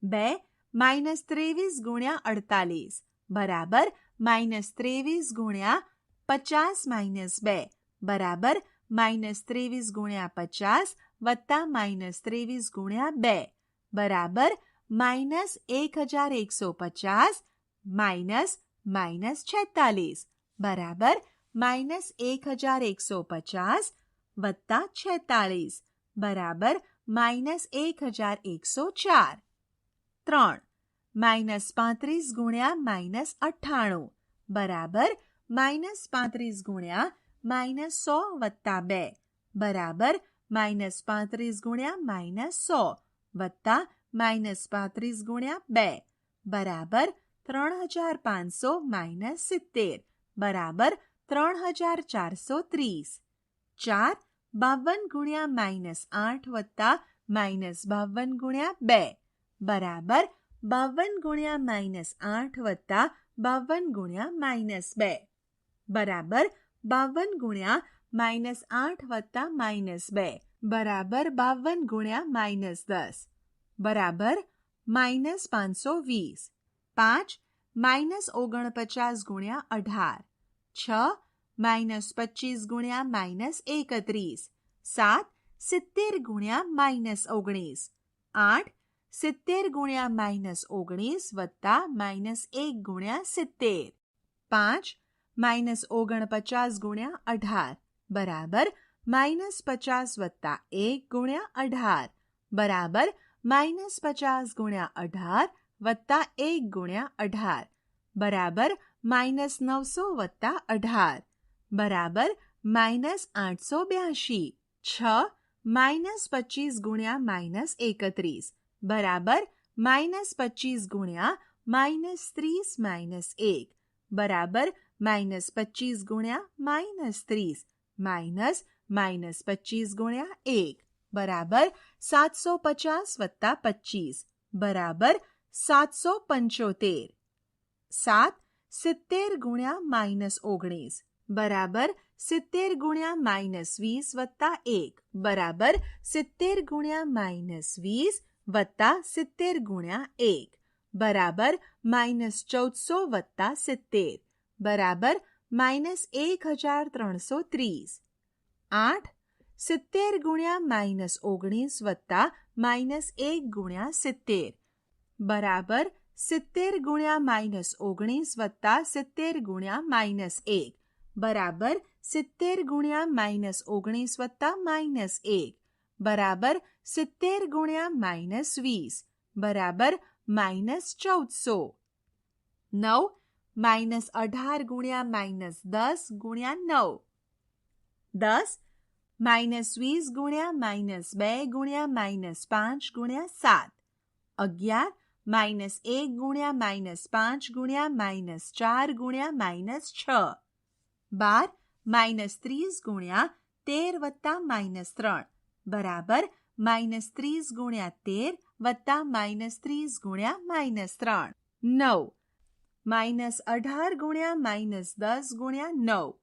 2 -23 ગુણ્યા 48 બરાબર -23 ગુણ્યા 50 2 બરાબર -23 ગુણ્યા 50 વત્તા -23 ગુણ્યા 2 બરાબર -1150 -46 બરાબર -1150 વત્તા 46 બરાબર -1104. 3 -35 ગુણ્યા -98 બરાબર -35 ગુણ્યા -100 વત્તા 2 બરાબર -35 ગુણ્યા -100 વત્તા -35 ગુણ્યા 2 બરાબર 3500 70 બરાબર 3430. 4 52 ગુણ્યા -8 વત્તા -52 ગુણ્યા 2 બરાબર 52 ગુણ્યા -8 વત્તા 52 ગુણ્યા -2 બરાબર 52 ગુણ્યા -8 વત્તા -2 બરાબર 52 ગુણ્યા -10 બરાબર -520. 5 -49 ગુણ્યા 18 6 -25 ગુણ્યા -31 7 70 ગુણ્યા -19 8 70 ગુણ્યા -19 વત્તા -1 ગુણ્યા 70 5 -49 ગુણ્યા 18 બરાબર -50 વત્તા 1 ગુણ્યા 18 બરાબર -50 ગુણ્યા 18 વત્તા 1 ગુણ્યા 18 બરાબર -900 વત્તા 18 બરાબર -882. 6 -25 ગુણ્યા -31 બરાબર -25 ગુણ્યા -30 1 બરાબર -25 ગુણ્યા -30 -25 ગુણ્યા 1 બરાબર 750 વત્તા 25 બરાબર 775. 7 70 ગુણ્યા -19 બરાબર 70 ગુણ્યા -20 વત્તા 1 બરાબર 70 ગુણ્યા -20 વત્તા 70 ગુણ્યા 1 બરાબર -1400 વત્તા 70 બરાબર -1330. 8 70 ગુણ્યા -19 વત્તા -1 ગુણ્યા 70 બરાબર 70 ગુણ્યા -19 વત્તા 70 ગુણ્યા -1 બરાબર 70 ગુણ્યા -19 વત્તા -1 બરાબર 70 ગુણ્યા -20 બરાબર -1400. 9 -18 ગુણ્યા -10 ગુણ્યા 9 10 -20 ગુણ્યા -2 ગુણ્યા -5 ગુણ્યા 7 11 -1 ગુણ્યા -5 ગુણ્યા -4 ગુણ્યા -6 12 -30 ગુણ્યા 13 વત્તા -3 બરાબર -30 ગુણ્યા 13 વત્તા -30 ગુણ્યા -3 9 -18 ગુણ્યા -10 ગુણ્યા 9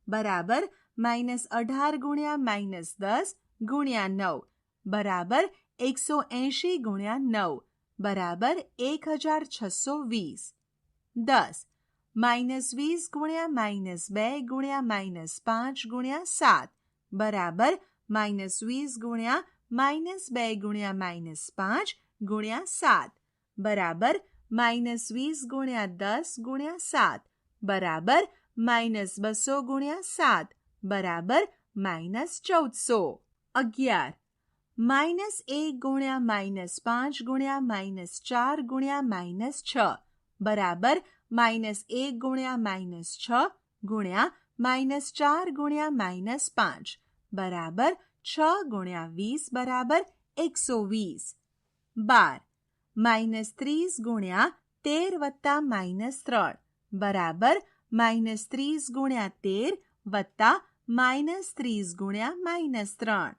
બરાબર -18 ગુણ્યા -10 ગુણ્યા 9 બરાબર 180 ગુણ્યા 9 બરાબર 1620. 10 -20 ગુણ્યા -2 ગુણ્યા -5 ગુણ્યા 7 બરાબર -20 ગુણ્યા -2 ગુણ્યા -5 ગુણ્યા 7 બરાબર -20 ગુણ્યા 10 ગુણ્યા 7 બરાબર -200 ગુણ્યા 7 બરાબર -1400. 11 -1 ગુણ્યા -5 ગુણ્યા -4 ગુણ્યા -6 બરાબર -1 ગુણ્યા -6 ગુણ્યા -4 ગુણ્યા -5 બરાબર 6 ગુણ્યા 20 બરાબર 120. 12 -30 ગુણ્યા 13 વત્તા -3 બરાબર -30 ગુણ્યા 13 વત્તા -30 ગુણ્યા -3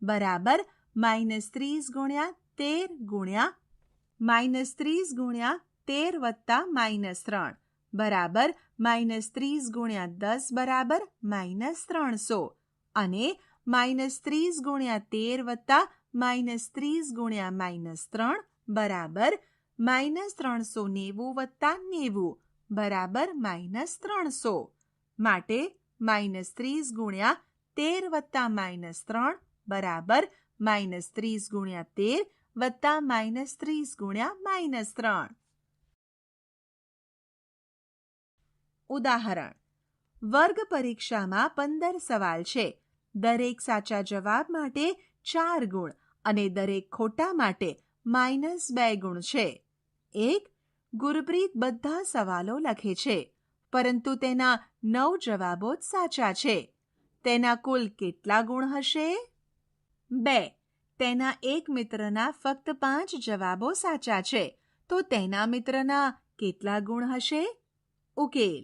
બરાબર -30 ગુણ્યા 13 ગુણ્યા -30 ગુણ્યા 13 વત્તા -3 બરાબર -30 ગુણ્યા 10 બરાબર -300 અને -30 ગુણ્યા 13 વત્તા -30 ગુણ્યા -3 બરાબર -390 વત્તા 90 બરાબર -300 માટે -30 ગુણ્યા 13 વત્તા -3 બરાબર -30 ગુણ્યા 13 વત્તા -30 ગુણ્યા -3. ઉદાહરણ: વર્ગ પરીક્ષામાં 15 સવાલ છે. દરેક સાચા જવાબ માટે 4 ગુણ અને દરેક ખોટા માટે -2 ગુણ છે. 1. ગુરપ્રીત બધા સવાલો લખે છે, પરંતુ તેના 9 જવાબો જ સાચા છે. તેના કુલ કેટલા ગુણ હશે? 2. તેના એક મિત્રના ફક્ત 5 જવાબો સાચા છે, તો તેના મિત્રના કેટલા ગુણ હશે? ઉકેલ: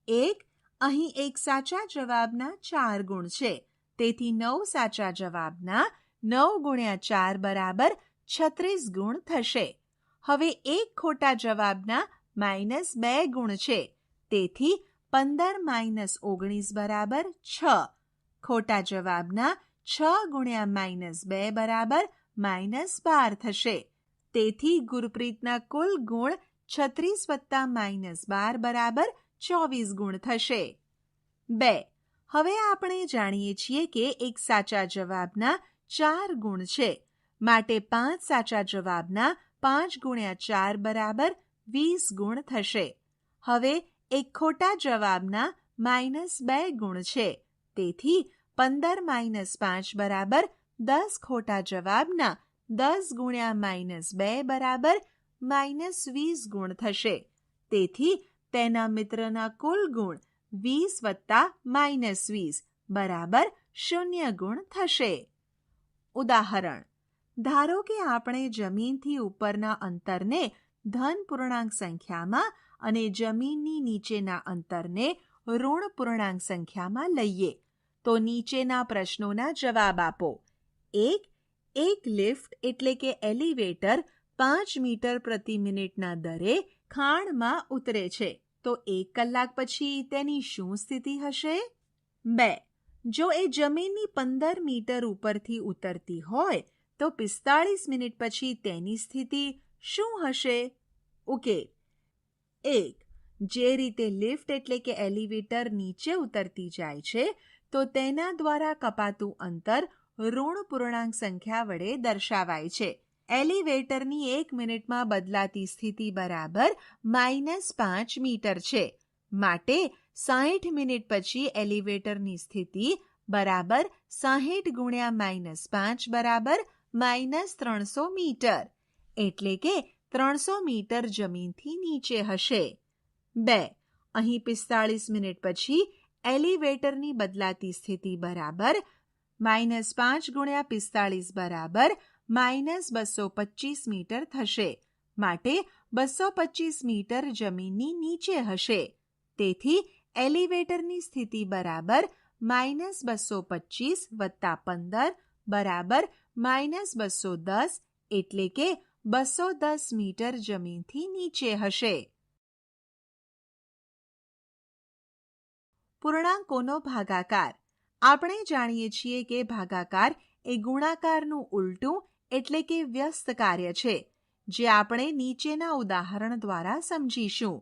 1. અહીં એક સાચા જવાબના 4 ગુણ છે, તેથી 9 સાચા જવાબના 9 ગુણ્યા 4 બરાબર 36 ગુણ થશે. હવે એક ખોટા જવાબના -2 ગુણ છે, તેથી 15 - 19 બરાબર 6. ખોટા જવાબના 6 ગુણ્યા -2 બરાબર -12 થશે. તેથી ગુરપ્રીતના કુલ ગુણ 36 વત્તા -12 બરાબર 24 ગુણ થશે. 2. હવે આપણે જાણીએ છીએ કે એક સાચા જવાબના 4 ગુણ છે, માટે 5 સાચા જવાબના 5 ગુણ્યા 4 બરાબર 20 ગુણ થશે. હવે એક ખોટા જવાબના -2 ગુણ છે, તેથી 15 - 5 બરાબર 10 ખોટા જવાબના 10 ગુણ્યા -2 બરાબર -20 ગુણ થશે. તેથી તેના મિત્રના કુલ ગુણ 20 વત્તા -20 બરાબર 0 ગુણ થશે. ઉદાહરણ: ધારો કે આપણે જમીનથી ઉપરના અંતરને ધન પૂર્ણાંક સંખ્યામાં અને જમીનની નીચેના અંતરને ઋણ પૂર્ણાંક સંખ્યામાં લઈએ, તો નીચેના પ્રશ્નોના જવાબ આપો. 1. એક લિફ્ટ એટલે કે એલિવેટર 5 મીટર પ્રતિ મિનિટના દરે ખાણમાં ઉતરે છે, તો 1 કલાક પછી તેની શું સ્થિતિ હશે? 2. જો એ જમીનની 15 મીટર ઉપરથી ઉતરતી હોય તો 45 મિનિટ પછી તેની સ્થિતિ શું હશે? ઉકેલ: 1. જે રીતે લિફ્ટ એટલે કે એલિવેટર નીચે ઉતરતી જાય છે તો તેના દ્વારા કપાતું અંતર ઋણ પૂર્ણાંક સંખ્યા વડે દર્શાવાય છે. એલિવેટરની 1 મિનિટમાં બદલાતી સ્થિતિ બરાબર -5 મીટર છે. માટે 60 મિનિટ પછી એલિવેટરની સ્થિતિ બરાબર 60 ગુણ્યા -5 બરાબર -300 મીટર, એટલે કે 300 મીટર જમીનથી નીચે હશે. 2. અહીં 45 મિનિટ પછી એલિવેટરની બદલાતી સ્થિતિ બરાબર -5 ગુણ્યા 45 બરાબર -225 મીટર થશે. માટે 225 મીટર જમીનની નીચે હશે. તેથી એલિવેટરની સ્થિતિ બરાબર -225 વત્તા 15 બરાબર -210, એટલે કે 210 મીટર જમીનથી નીચે હશે. પૂર્ણાંકોનો ભાગાકાર. આપણે જાણીએ છીએ કે ભાગાકાર એ ગુણાકારનું ઉલટું એટલે કે વ્યસ્ત કાર્ય છે, જે આપણે નીચેના ઉદાહરણ દ્વારા સમજીશું.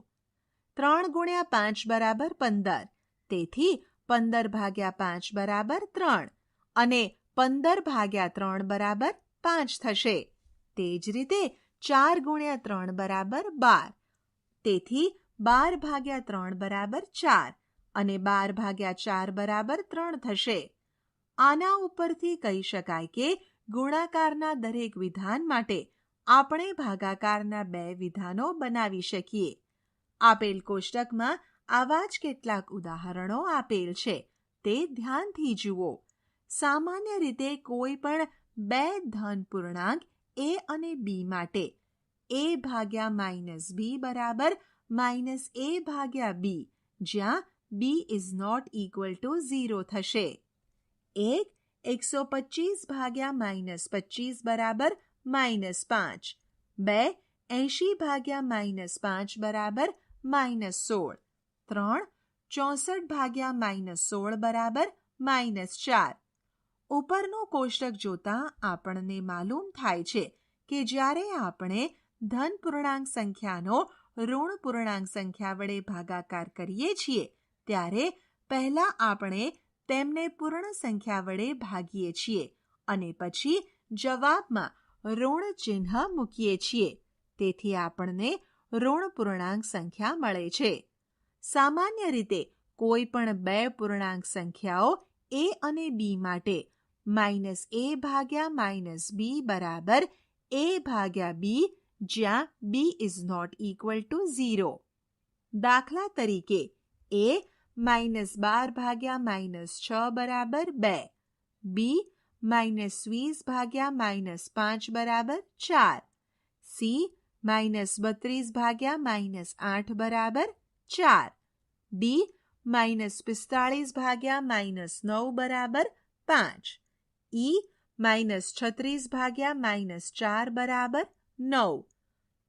3 ગુણ્યા 5 બરાબર 15, તેથી 15 ભાગ્યા 5 બરાબર 3 અને 15 ભાગ્યા 3 બરાબર 5 થશે. તે જ રીતે 4 ગુણ્યા 3 બરાબર 12, તેથી 12 ભાગ્યા 3 બરાબર 4 અને 12 ભાગ્યા 4 બરાબર 3 થશે. આના ઉપરથી કહી શકાય કે ગુણાકારના દરેક વિધાન માટે આપણે ભાગાકારના 2 વિધાનો બનાવી શકીએ. આપેલ કોષ્ટકમાં આવા જ કેટલાક ઉદાહરણો આપેલ છે, તે ધ્યાનથી જુઓ. સામાન્ય રીતે કોઈ પણ 2 ધન પૂર્ણાંક a અને b માટે a ભાગ્યા -b બરાબર -a ભાગ્યા b, જ્યાં b is not equal to 0 થશે. 1 125 ભાગ્યા -25 બરાબર -5, 2 80 ભાગ્યા -5 બરાબર -16, 3 64 ભાગ્યા -16 બરાબર -4. ઉપરનું કોષ્ટક જોતા આપણને માલુમ થાય છે કે જ્યારે આપણે ધન પૂર્ણાંક સંખ્યાનો ઋણ પૂર્ણાંક સંખ્યા વડે ભાગાકાર કરીએ છીએ ત્યારે પહેલા આપણે તેમને પૂર્ણ સંખ્યા વડે ભાગીએ છીએ અને પછી જવાબમાં ઋણ ચિહ્ન મૂકીએ છીએ. તેથી આપણને ઋણ પૂર્ણાંક સંખ્યા મળે છે. સામાન્ય રીતે કોઈ પણ 2 પૂર્ણાંક સંખ્યાઓ a અને b માટે -a ભાગ્યા -b બરાબર a ભાગ્યા b, જ્યાં b is not equal to 0. દાખલા તરીકે a -12 ભાગ્યા -6 બરાબર 2, b -20 ભાગ્યા -5 બરાબર 4, c -32 ભાગ્યા -8 બરાબર 4, d -45 ભાગ્યા -9 બરાબર 5, e -36 ભાગ્યા -4 બરાબર 9,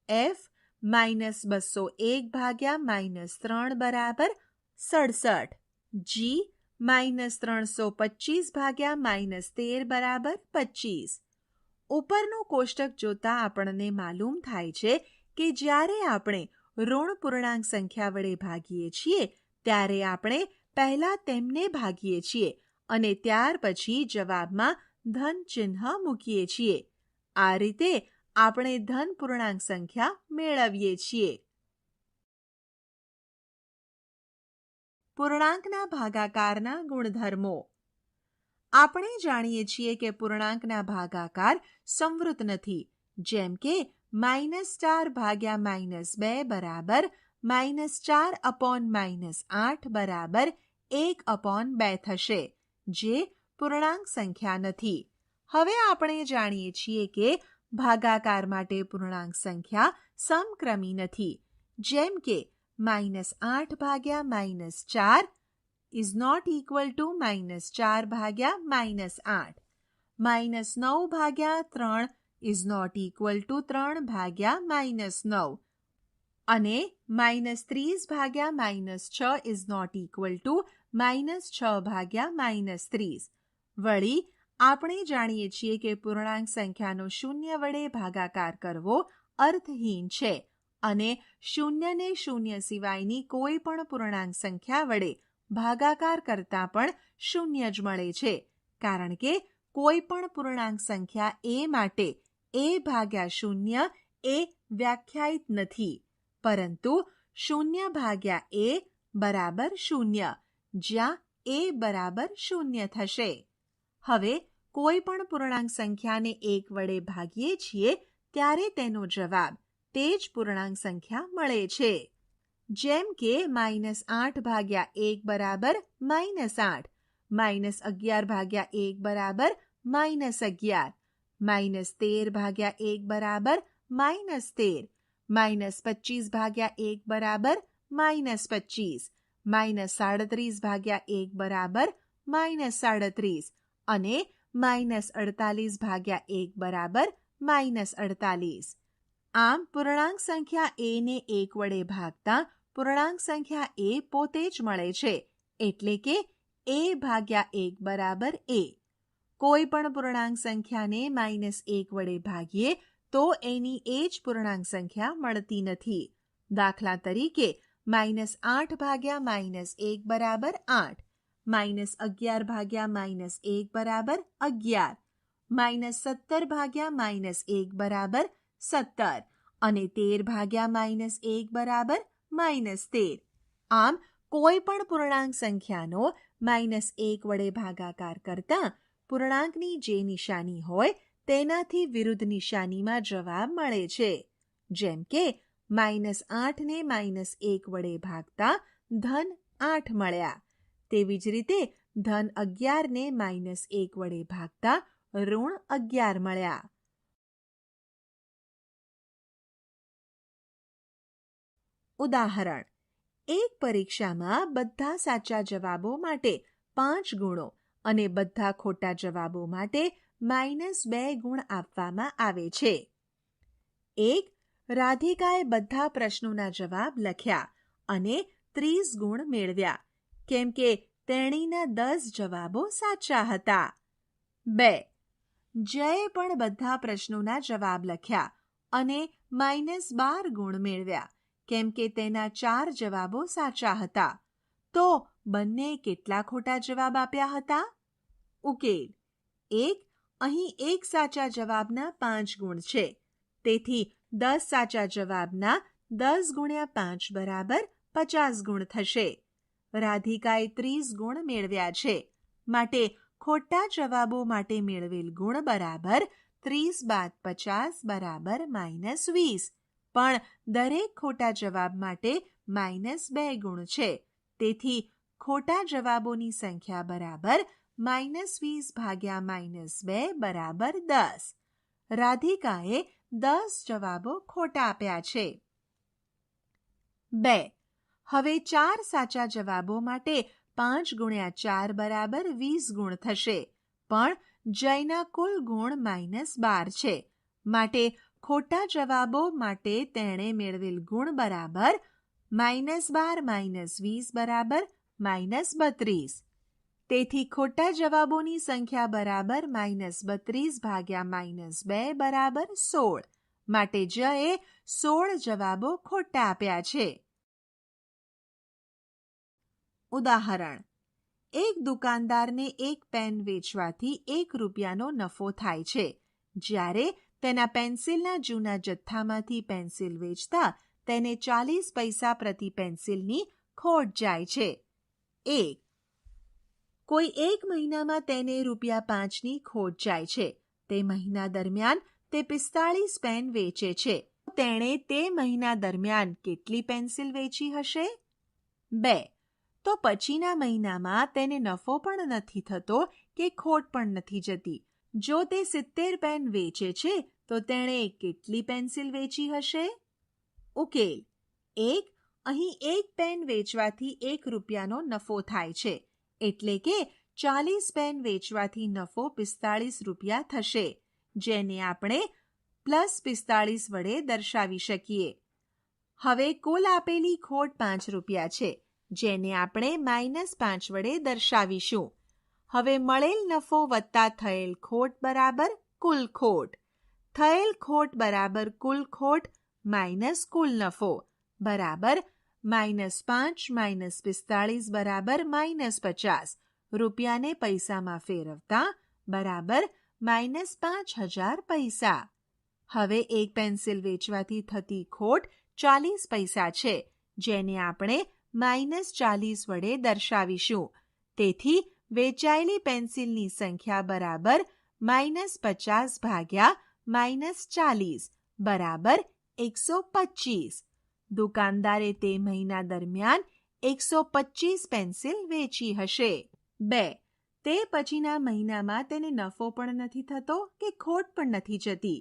f -201 ભાગ્યા -3 બરાબર 67, g -325 ભાગ્યા -13 બરાબર 25. ઉપરનું કોષ્ટક જોતા આપણને માલુમ થાય છે કે જ્યારે આપણે ઋણ પૂર્ણાંક સંખ્યા વડે ભાગીએ છીએ ત્યારે આપણે પહેલા તેમને ભાગીએ છીએ અને ત્યાર પછી જવાબમાં ધન ચિહ્ન મૂકીએ છીએ. આ રીતે આપણે ધન પૂર્ણાંક સંખ્યા મેળવીએ છીએ. પૂર્ણાંકના ભાગાકારના ગુણધર્મો. આપણે જાણીએ છીએ કે પૂર્ણાંકના ભાગાકાર સંવૃત નથી, જેમ કે -4 ભાગ્યા -2 બરાબર -4/-8 બરાબર 1/2 થશે, જે પૂર્ણાંક સંખ્યા નથી. હવે આપણે જાણીએ છીએ કે ભાગાકાર માટે પૂર્ણાંક સંખ્યા સમક્રમી નથી, જેમ કે -8 ભાગ્યા -4 is not equal to -4 ભાગ્યા -8, -9 ભાગ્યા 3 is not equal to 3 ભાગ્યા -9, અને -30 ભાગ્યા -6 is not equal to -6/-30. વળી આપણે જાણીએ છીએ કે પૂર્ણાંક સંખ્યાનો શૂન્ય વડે ભાગાકાર કરવો અર્થહીન છે અને શૂન્યને શૂન્ય સિવાયની કોઈ પણ પૂર્ણાંક સંખ્યા વડે ભાગાકાર કરતાં પણ શૂન્ય જ મળે છે, કારણ કે કોઈ પણ પૂર્ણાંક સંખ્યા એ માટે a/0 એ વ્યાખ્યાયિત નથી, પરંતુ 0/a બરાબર 0, જ્યાં a બરાબર 0 થશે. હવે કોઈ પણ પૂર્ણાંક સંખ્યાને 1 વડે ભાગીએ છીએ ત્યારે તેનો જવાબ તે જ પૂર્ણાંક સંખ્યા મળે છે. જેમ કે -8/1 બરાબર -8, -11/1 બરાબર -11, -13/1 બરાબર -13, -25/1 બરાબર -25, -37/1 બરાબર -37 અને -48/1 બરાબર -48. આમ પૂર્ણાંક સંખ્યા a ને 1 વડે ભાગતા પૂર્ણાંક સંખ્યા a પોતે જ મળે છે, એટલે કે a/1 બરાબર a. કોઈ પણ પૂર્ણાંક સંખ્યાને -1 વડે ભાગીએ તો એની એ જ પૂર્ણાંક સંખ્યા મળતી નથી. દાખલા તરીકે -8/-1 બરાબર 8, -11/-1 બરાબર 11, -17/-1 બરાબર 17 અને 13/-1 બરાબર -13. આમ કોઈ પણ પૂર્ણાંક સંખ્યાનો -1 વડે ભાગાકાર કરતાં પૂર્ણાંકની જે નિશાની હોય તેનાથી વિરુદ્ધ નિશાનીમાં જવાબ મળે છે. જેમ કે -8 ને -1 વડે ભાગતા -8 મળ્યા. તેવી જ રીતે -11 ને -1 વડે ભાગતા -11 મળ્યા. ઉદાહરણ: એક પરીક્ષામાં બધા સાચા જવાબો માટે 5 ગુણો અને બધા ખોટા જવાબો માટે -2 ગુણ આપવામાં આવે છે. 1. રાધિકાએ બધા પ્રશ્નોના જવાબ લખ્યા અને 30 ગુણ મેળવ્યા, કેમ કે તેણીના 10 જવાબો સાચા હતા. 2. જયે પણ બધા પ્રશ્નોના જવાબ લખ્યા અને -12 ગુણ મેળવ્યા, કેમ કે તેના 4 જવાબો સાચા હતા. તો બંને કેટલા ખોટા જવાબ આપ્યા હતા? ઉકેલ: 1. અહીં એક સાચા જવાબના 5 ગુણ છે, તેથી 10 સાચા જવાબના 10 ગુણ્યા 5 બરાબર 50 ગુણ થશે. રાધિકાએ 30 ગુણ મેળવ્યા છે, માટે ખોટા જવાબો માટે મેળવેલ ગુણ બરાબર 30 બાદ 50 બરાબર -20. પણ દરેક ખોટા જવાબ માટે -2 ગુણ છે, તેથી ખોટા જવાબોની સંખ્યા બરાબર -20/-2 બરાબર 10. રાધિકાએ 10 જવાબો ખોટા આપ્યા છે. 2. હવે 4 સાચા જવાબો માટે 5 ગુણ્યા 4 બરાબર 20 ગુણ થશે, પણ જયના કુલ ગુણ -12 છે, માટે ખોટા જવાબો માટે તેણે મેળવેલ ગુણ બરાબર -12 - 20 બરાબર -32. તેથી ખોટા જવાબોની સંખ્યા બરાબર -32/-2 બરાબર 16, માટે જયે 16 જવાબો ખોટા આપ્યા છે. ઉદાહરણ: એક દુકાનદારને એક પેન વેચવાથી 1 રૂપિયાનો નફો થાય છે, જ્યારે તેના પેન્સિલના જૂના જથ્થામાંથી પેન્સિલ વેચતા તેને 40 પૈસા પ્રતિ પેન્સિલની ખોટ જાય છે. 1. કોઈ એક મહિનામાં તેને ₹5ની ખોટ જાય છે. તે મહિના દરમિયાન તે 45 પેન વેચે છે. તેણે તે મહિના દરમિયાન કેટલી પેન્સિલ વેચી હશે? 2. તો પછીના મહિનામાં તેને નફો પણ નથી થતો કે ખોટ પણ નથી જતી. જો તે 70 પેન વેચે છે તો તેણે કેટલી પેન્સિલ વેચી હશે? ઉકેલ: 1. અહીં એક પેન વેચવાથી 1 રૂપિયાનો નફો થાય છે, એટલે કે 40 પેન વેચવાથી નફો 45 રૂપિયા થશે, જેને આપણે +45 વડે દર્શાવી શકીએ. હવે કુલ આપેલી ખોટ 5 રૂપિયા છે, જેને આપણે -5 વડે દર્શાવીશું. હવે મળેલ નફો વત્તા થયેલ ખોટ બરાબર કુલ ખોટ. થયેલ ખોટ બરાબર કુલ ખોટ માઇનસ કુલ નફો બરાબર -5 - 45 બરાબર -50. રૂપિયાને પૈસામાં ફેરવતા બરાબર -5000 પૈસા. હવે એક પેન્સિલ વેચવાથી થતી ખોટ 40 પૈસા છે, જેને આપણે -40 વડે દર્શાવીશું. તેથી વેચાયેલી પેન્સિલની સંખ્યા બરાબર -50 ભાગ્યા -40 બરાબર 125. દુકાનદારે તે મહિના દરમિયાન 125 પેન્સિલ વેચી હશે. 2. તે પછીના મહિનામાં તેને નફો પણ નથી થતો કે ખોટ પણ નથી જતી.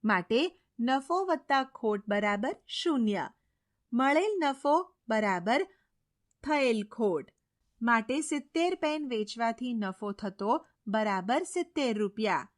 માટે નફો વત્તા ખોટ બરાબર 0. મળેલ નફો બરાબર થયેલ ખોટ. માટે 70 પેન વેચવાથી નફો થતો બરાબર 70 રૂપિયા.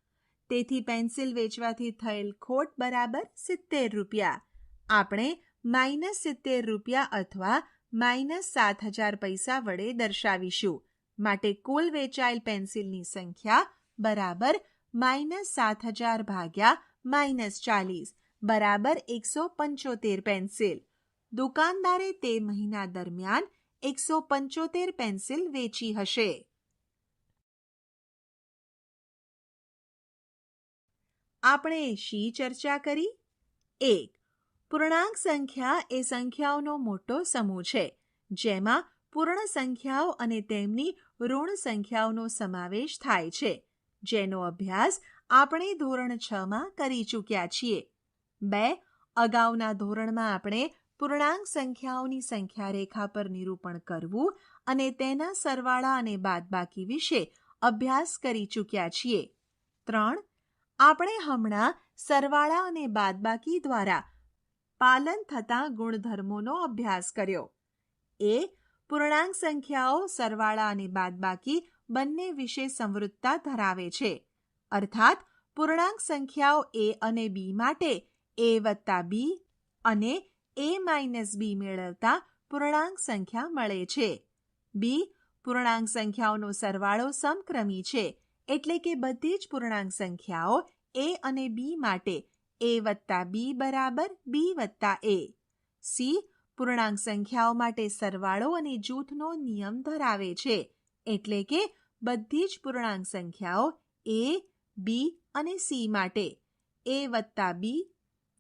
તેથી પેન્સિલ વેચવાથી થયેલ ખોટ બરાબર 70 રૂપિયા. આપણે -70 રૂપિયા અથવા -7000 પૈસા વડે દર્શાવીશું. માટે કુલ વેચાયેલ પેન્સિલની સંખ્યા બરાબર -7000 ભાગ્યા -40 બરાબર 175 પેન્સિલ. દુકાનદારે તે મહિના દરમિયાન 175 પેન્સિલ વેચી હશે. આપણે શી ચર્ચા કરી? 1. પૂર્ણાંક સંખ્યા એ સંખ્યાઓનો મોટો સમૂહ છે, જેમાં પૂર્ણ સંખ્યાઓ અને તેમની ઋણ સંખ્યાઓનો સમાવેશ થાય છે, જેનો અભ્યાસ આપણે ધોરણ 6 માં કરી ચૂક્યા છીએ. 2. અગાઉના ધોરણમાં આપણે પૂર્ણાંક સંખ્યાઓની સંખ્યા રેખા પર નિરૂપણ કરવું અને તેના સરવાળા અને બાદબાકી વિશે અભ્યાસ કરી ચૂક્યા છીએ. 3. આપણે હમણાં સરવાળા અને બાદબાકી દ્વારા પાલન થતા ગુણધર્મોનો અભ્યાસ કર્યો. એ પૂર્ણાંક સંખ્યાઓ સરવાળા અને બાદબાકી બંને વિશે સમૃદ્ધતા ધરાવે છે. અર્થાત પૂર્ણાંક સંખ્યાઓ a અને b માટે a વત્તા b અને a - b મેળવતા પૂર્ણાંક સંખ્યા મળે છે. b પૂર્ણાંક સંખ્યાઓનો સરવાળો સમક્રમી છે, એટલે કે બધી જ પૂર્ણાંક સંખ્યાઓ a અને b માટે a વત્તા b બરાબર b વત્તા a. c પૂર્ણાંક સંખ્યાઓ માટે સરવાળો અને જૂથનો નિયમ ધરાવે છે, એટલે કે બધી જ પૂર્ણાંક સંખ્યાઓ a, b અને c માટે a વત્તા b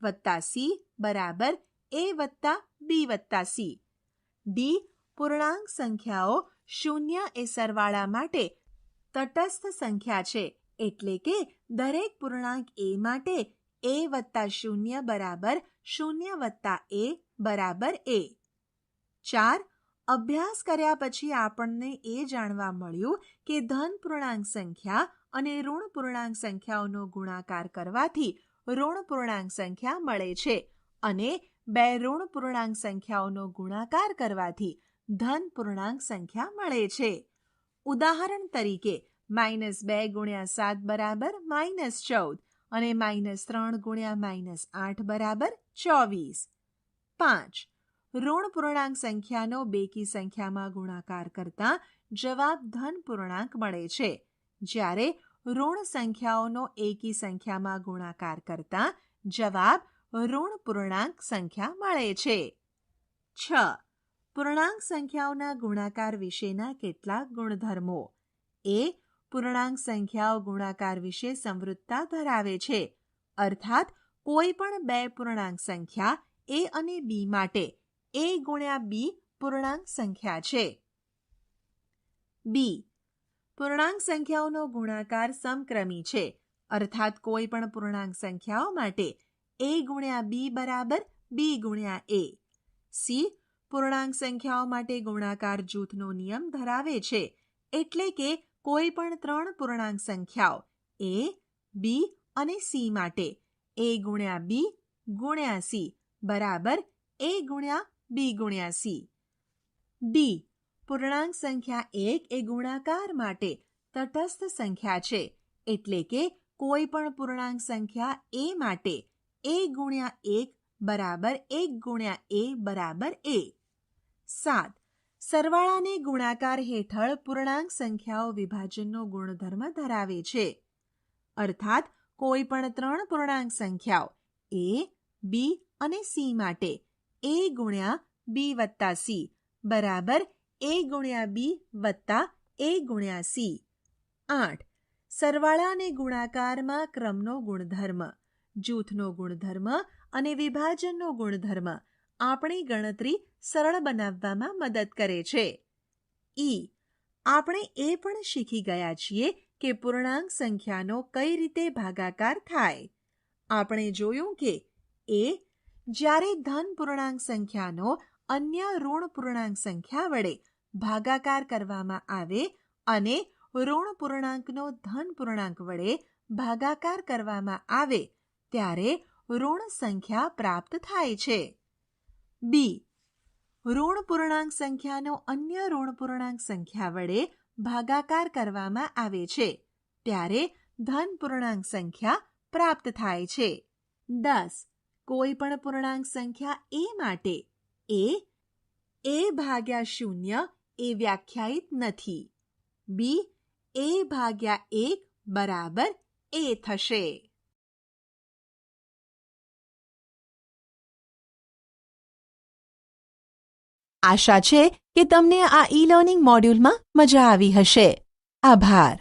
વત્તા c બરાબર a વત્તા b વત્તા c. d પૂર્ણાંક સંખ્યાઓ શૂન્ય એ સરવાળા માટે તટસ્થ સંખ્યા છે, એટલે કે દરેક પૂર્ણાંક a માટે a વત્તા 0 બરાબર 0 વત્તા a બરાબર a. 4. અભ્યાસ કર્યા પછી આપણને એ જાણવા મળ્યું કે ધન પૂર્ણાંક સંખ્યા અને ઋણ પૂર્ણાંક સંખ્યાઓનો ગુણાકાર કરવાથી ઋણ પૂર્ણાંક સંખ્યા મળે છે અને બે ઋણ પૂર્ણાંક સંખ્યાઓનો ગુણાકાર કરવાથી ધન પૂર્ણાંક સંખ્યા મળે છે. ઉદાહરણ તરીકે -2 × 7 બરાબર -14 અને -3 × -8 બરાબર 24. 5. ઋણ પૂર્ણાંક સંખ્યાનો બેકી સંખ્યામાં ગુણાકાર કરતા જવાબ ધન પૂર્ણાંક મળે છે, જ્યારે ઋણ સંખ્યાઓનો એકી સંખ્યામાં ગુણાકાર કરતા જવાબ ઋણ પૂર્ણાંક સંખ્યા મળે છે. 6. પૂર્ણાંક સંખ્યાઓના ગુણાકાર વિશેના કેટલાક ગુણધર્મો. એ પૂર્ણાંક સંખ્યાઓ ગુણાકાર વિશે સમૃદ્ધતા ધરાવે છે, અર્થાત કોઈ પણ બે પૂર્ણાંક સંખ્યા a અને b માટે a ગુણ્યા b પૂર્ણાંક સંખ્યા છે. b પૂર્ણાંક સંખ્યાઓનો ગુણાકાર સમક્રમી છે, અર્થાત કોઈ પણ પૂર્ણાંક સંખ્યાઓ માટે a ગુણ્યા b બરાબર b ગુણ્યા a. c પૂર્ણાંક સંખ્યાઓ માટે ગુણાકાર જૂથનો નિયમ ધરાવે છે, એટલે કે કોઈ પણ ત્રણ પૂર્ણાંક સંખ્યાઓ a, b અને c માટે a ગુણ્યા b ગુણ્યા c બરાબર a ગુણ્યા b ગુણ્યા c. d પૂર્ણાંક સંખ્યા 1 એ ગુણાકાર માટે તટસ્થ સંખ્યા છે, એટલે કે કોઈ પણ પૂર્ણાંક સંખ્યા a માટે a ગુણ્યા 1 બરાબર 1 ગુણ્યા a બરાબર a. 7. સરવાળાને ગુણાકાર હેઠળ પૂર્ણાંક સંખ્યાઓ વિભાજનનો ગુણધર્મ ધરાવે છે. અર્થાત કોઈ પણ 3 પૂર્ણાંક સંખ્યાઓ a, b અને c માટે a ગુણ્યા b વત્તા c બરાબર a ગુણ્યા b વત્તા a ગુણ્યા c. 8. સરવાળા અને ગુણાકારમાં ક્રમનો ગુણધર્મ, જૂથનો ગુણધર્મ અને વિભાજનનો ગુણધર્મ આપણી ગણતરી સરળ બનાવવામાં મદદ કરે છે. આપણે એ પણ શીખી ગયા છીએ કે પૂર્ણાંક સંખ્યાનો કઈ રીતે ભાગાકાર થાય. આપણે જોયું કે જ્યારે ધન પૂર્ણાંક સંખ્યાનો અન્ય ઋણ પૂર્ણાંક સંખ્યા વડે ભાગાકાર કરવામાં આવે અને ઋણ પૂર્ણાંકનો ધન પૂર્ણાંક વડે ભાગાકાર કરવામાં આવે ત્યારે ઋણ સંખ્યા પ્રાપ્ત થાય છે. ઋણ પૂર્ણાંક સંખ્યાનો અન્ય ઋણ પૂર્ણાંક સંખ્યા વડે ભાગાકાર કરવામાં આવે છે ત્યારે ધન પૂર્ણાંક સંખ્યા પ્રાપ્ત થાય છે. 10. કોઈ પણ પૂર્ણાંક સંખ્યા a માટે a ભાગ્યા 0 એ વ્યાખ્યાયિત નથી. a ભાગ્યા 1 બરાબર a થશે. આશા છે કે તમને આ ઈ લર્નિંગ મોડ્યુલમાં મજા આવી હશે. આભાર.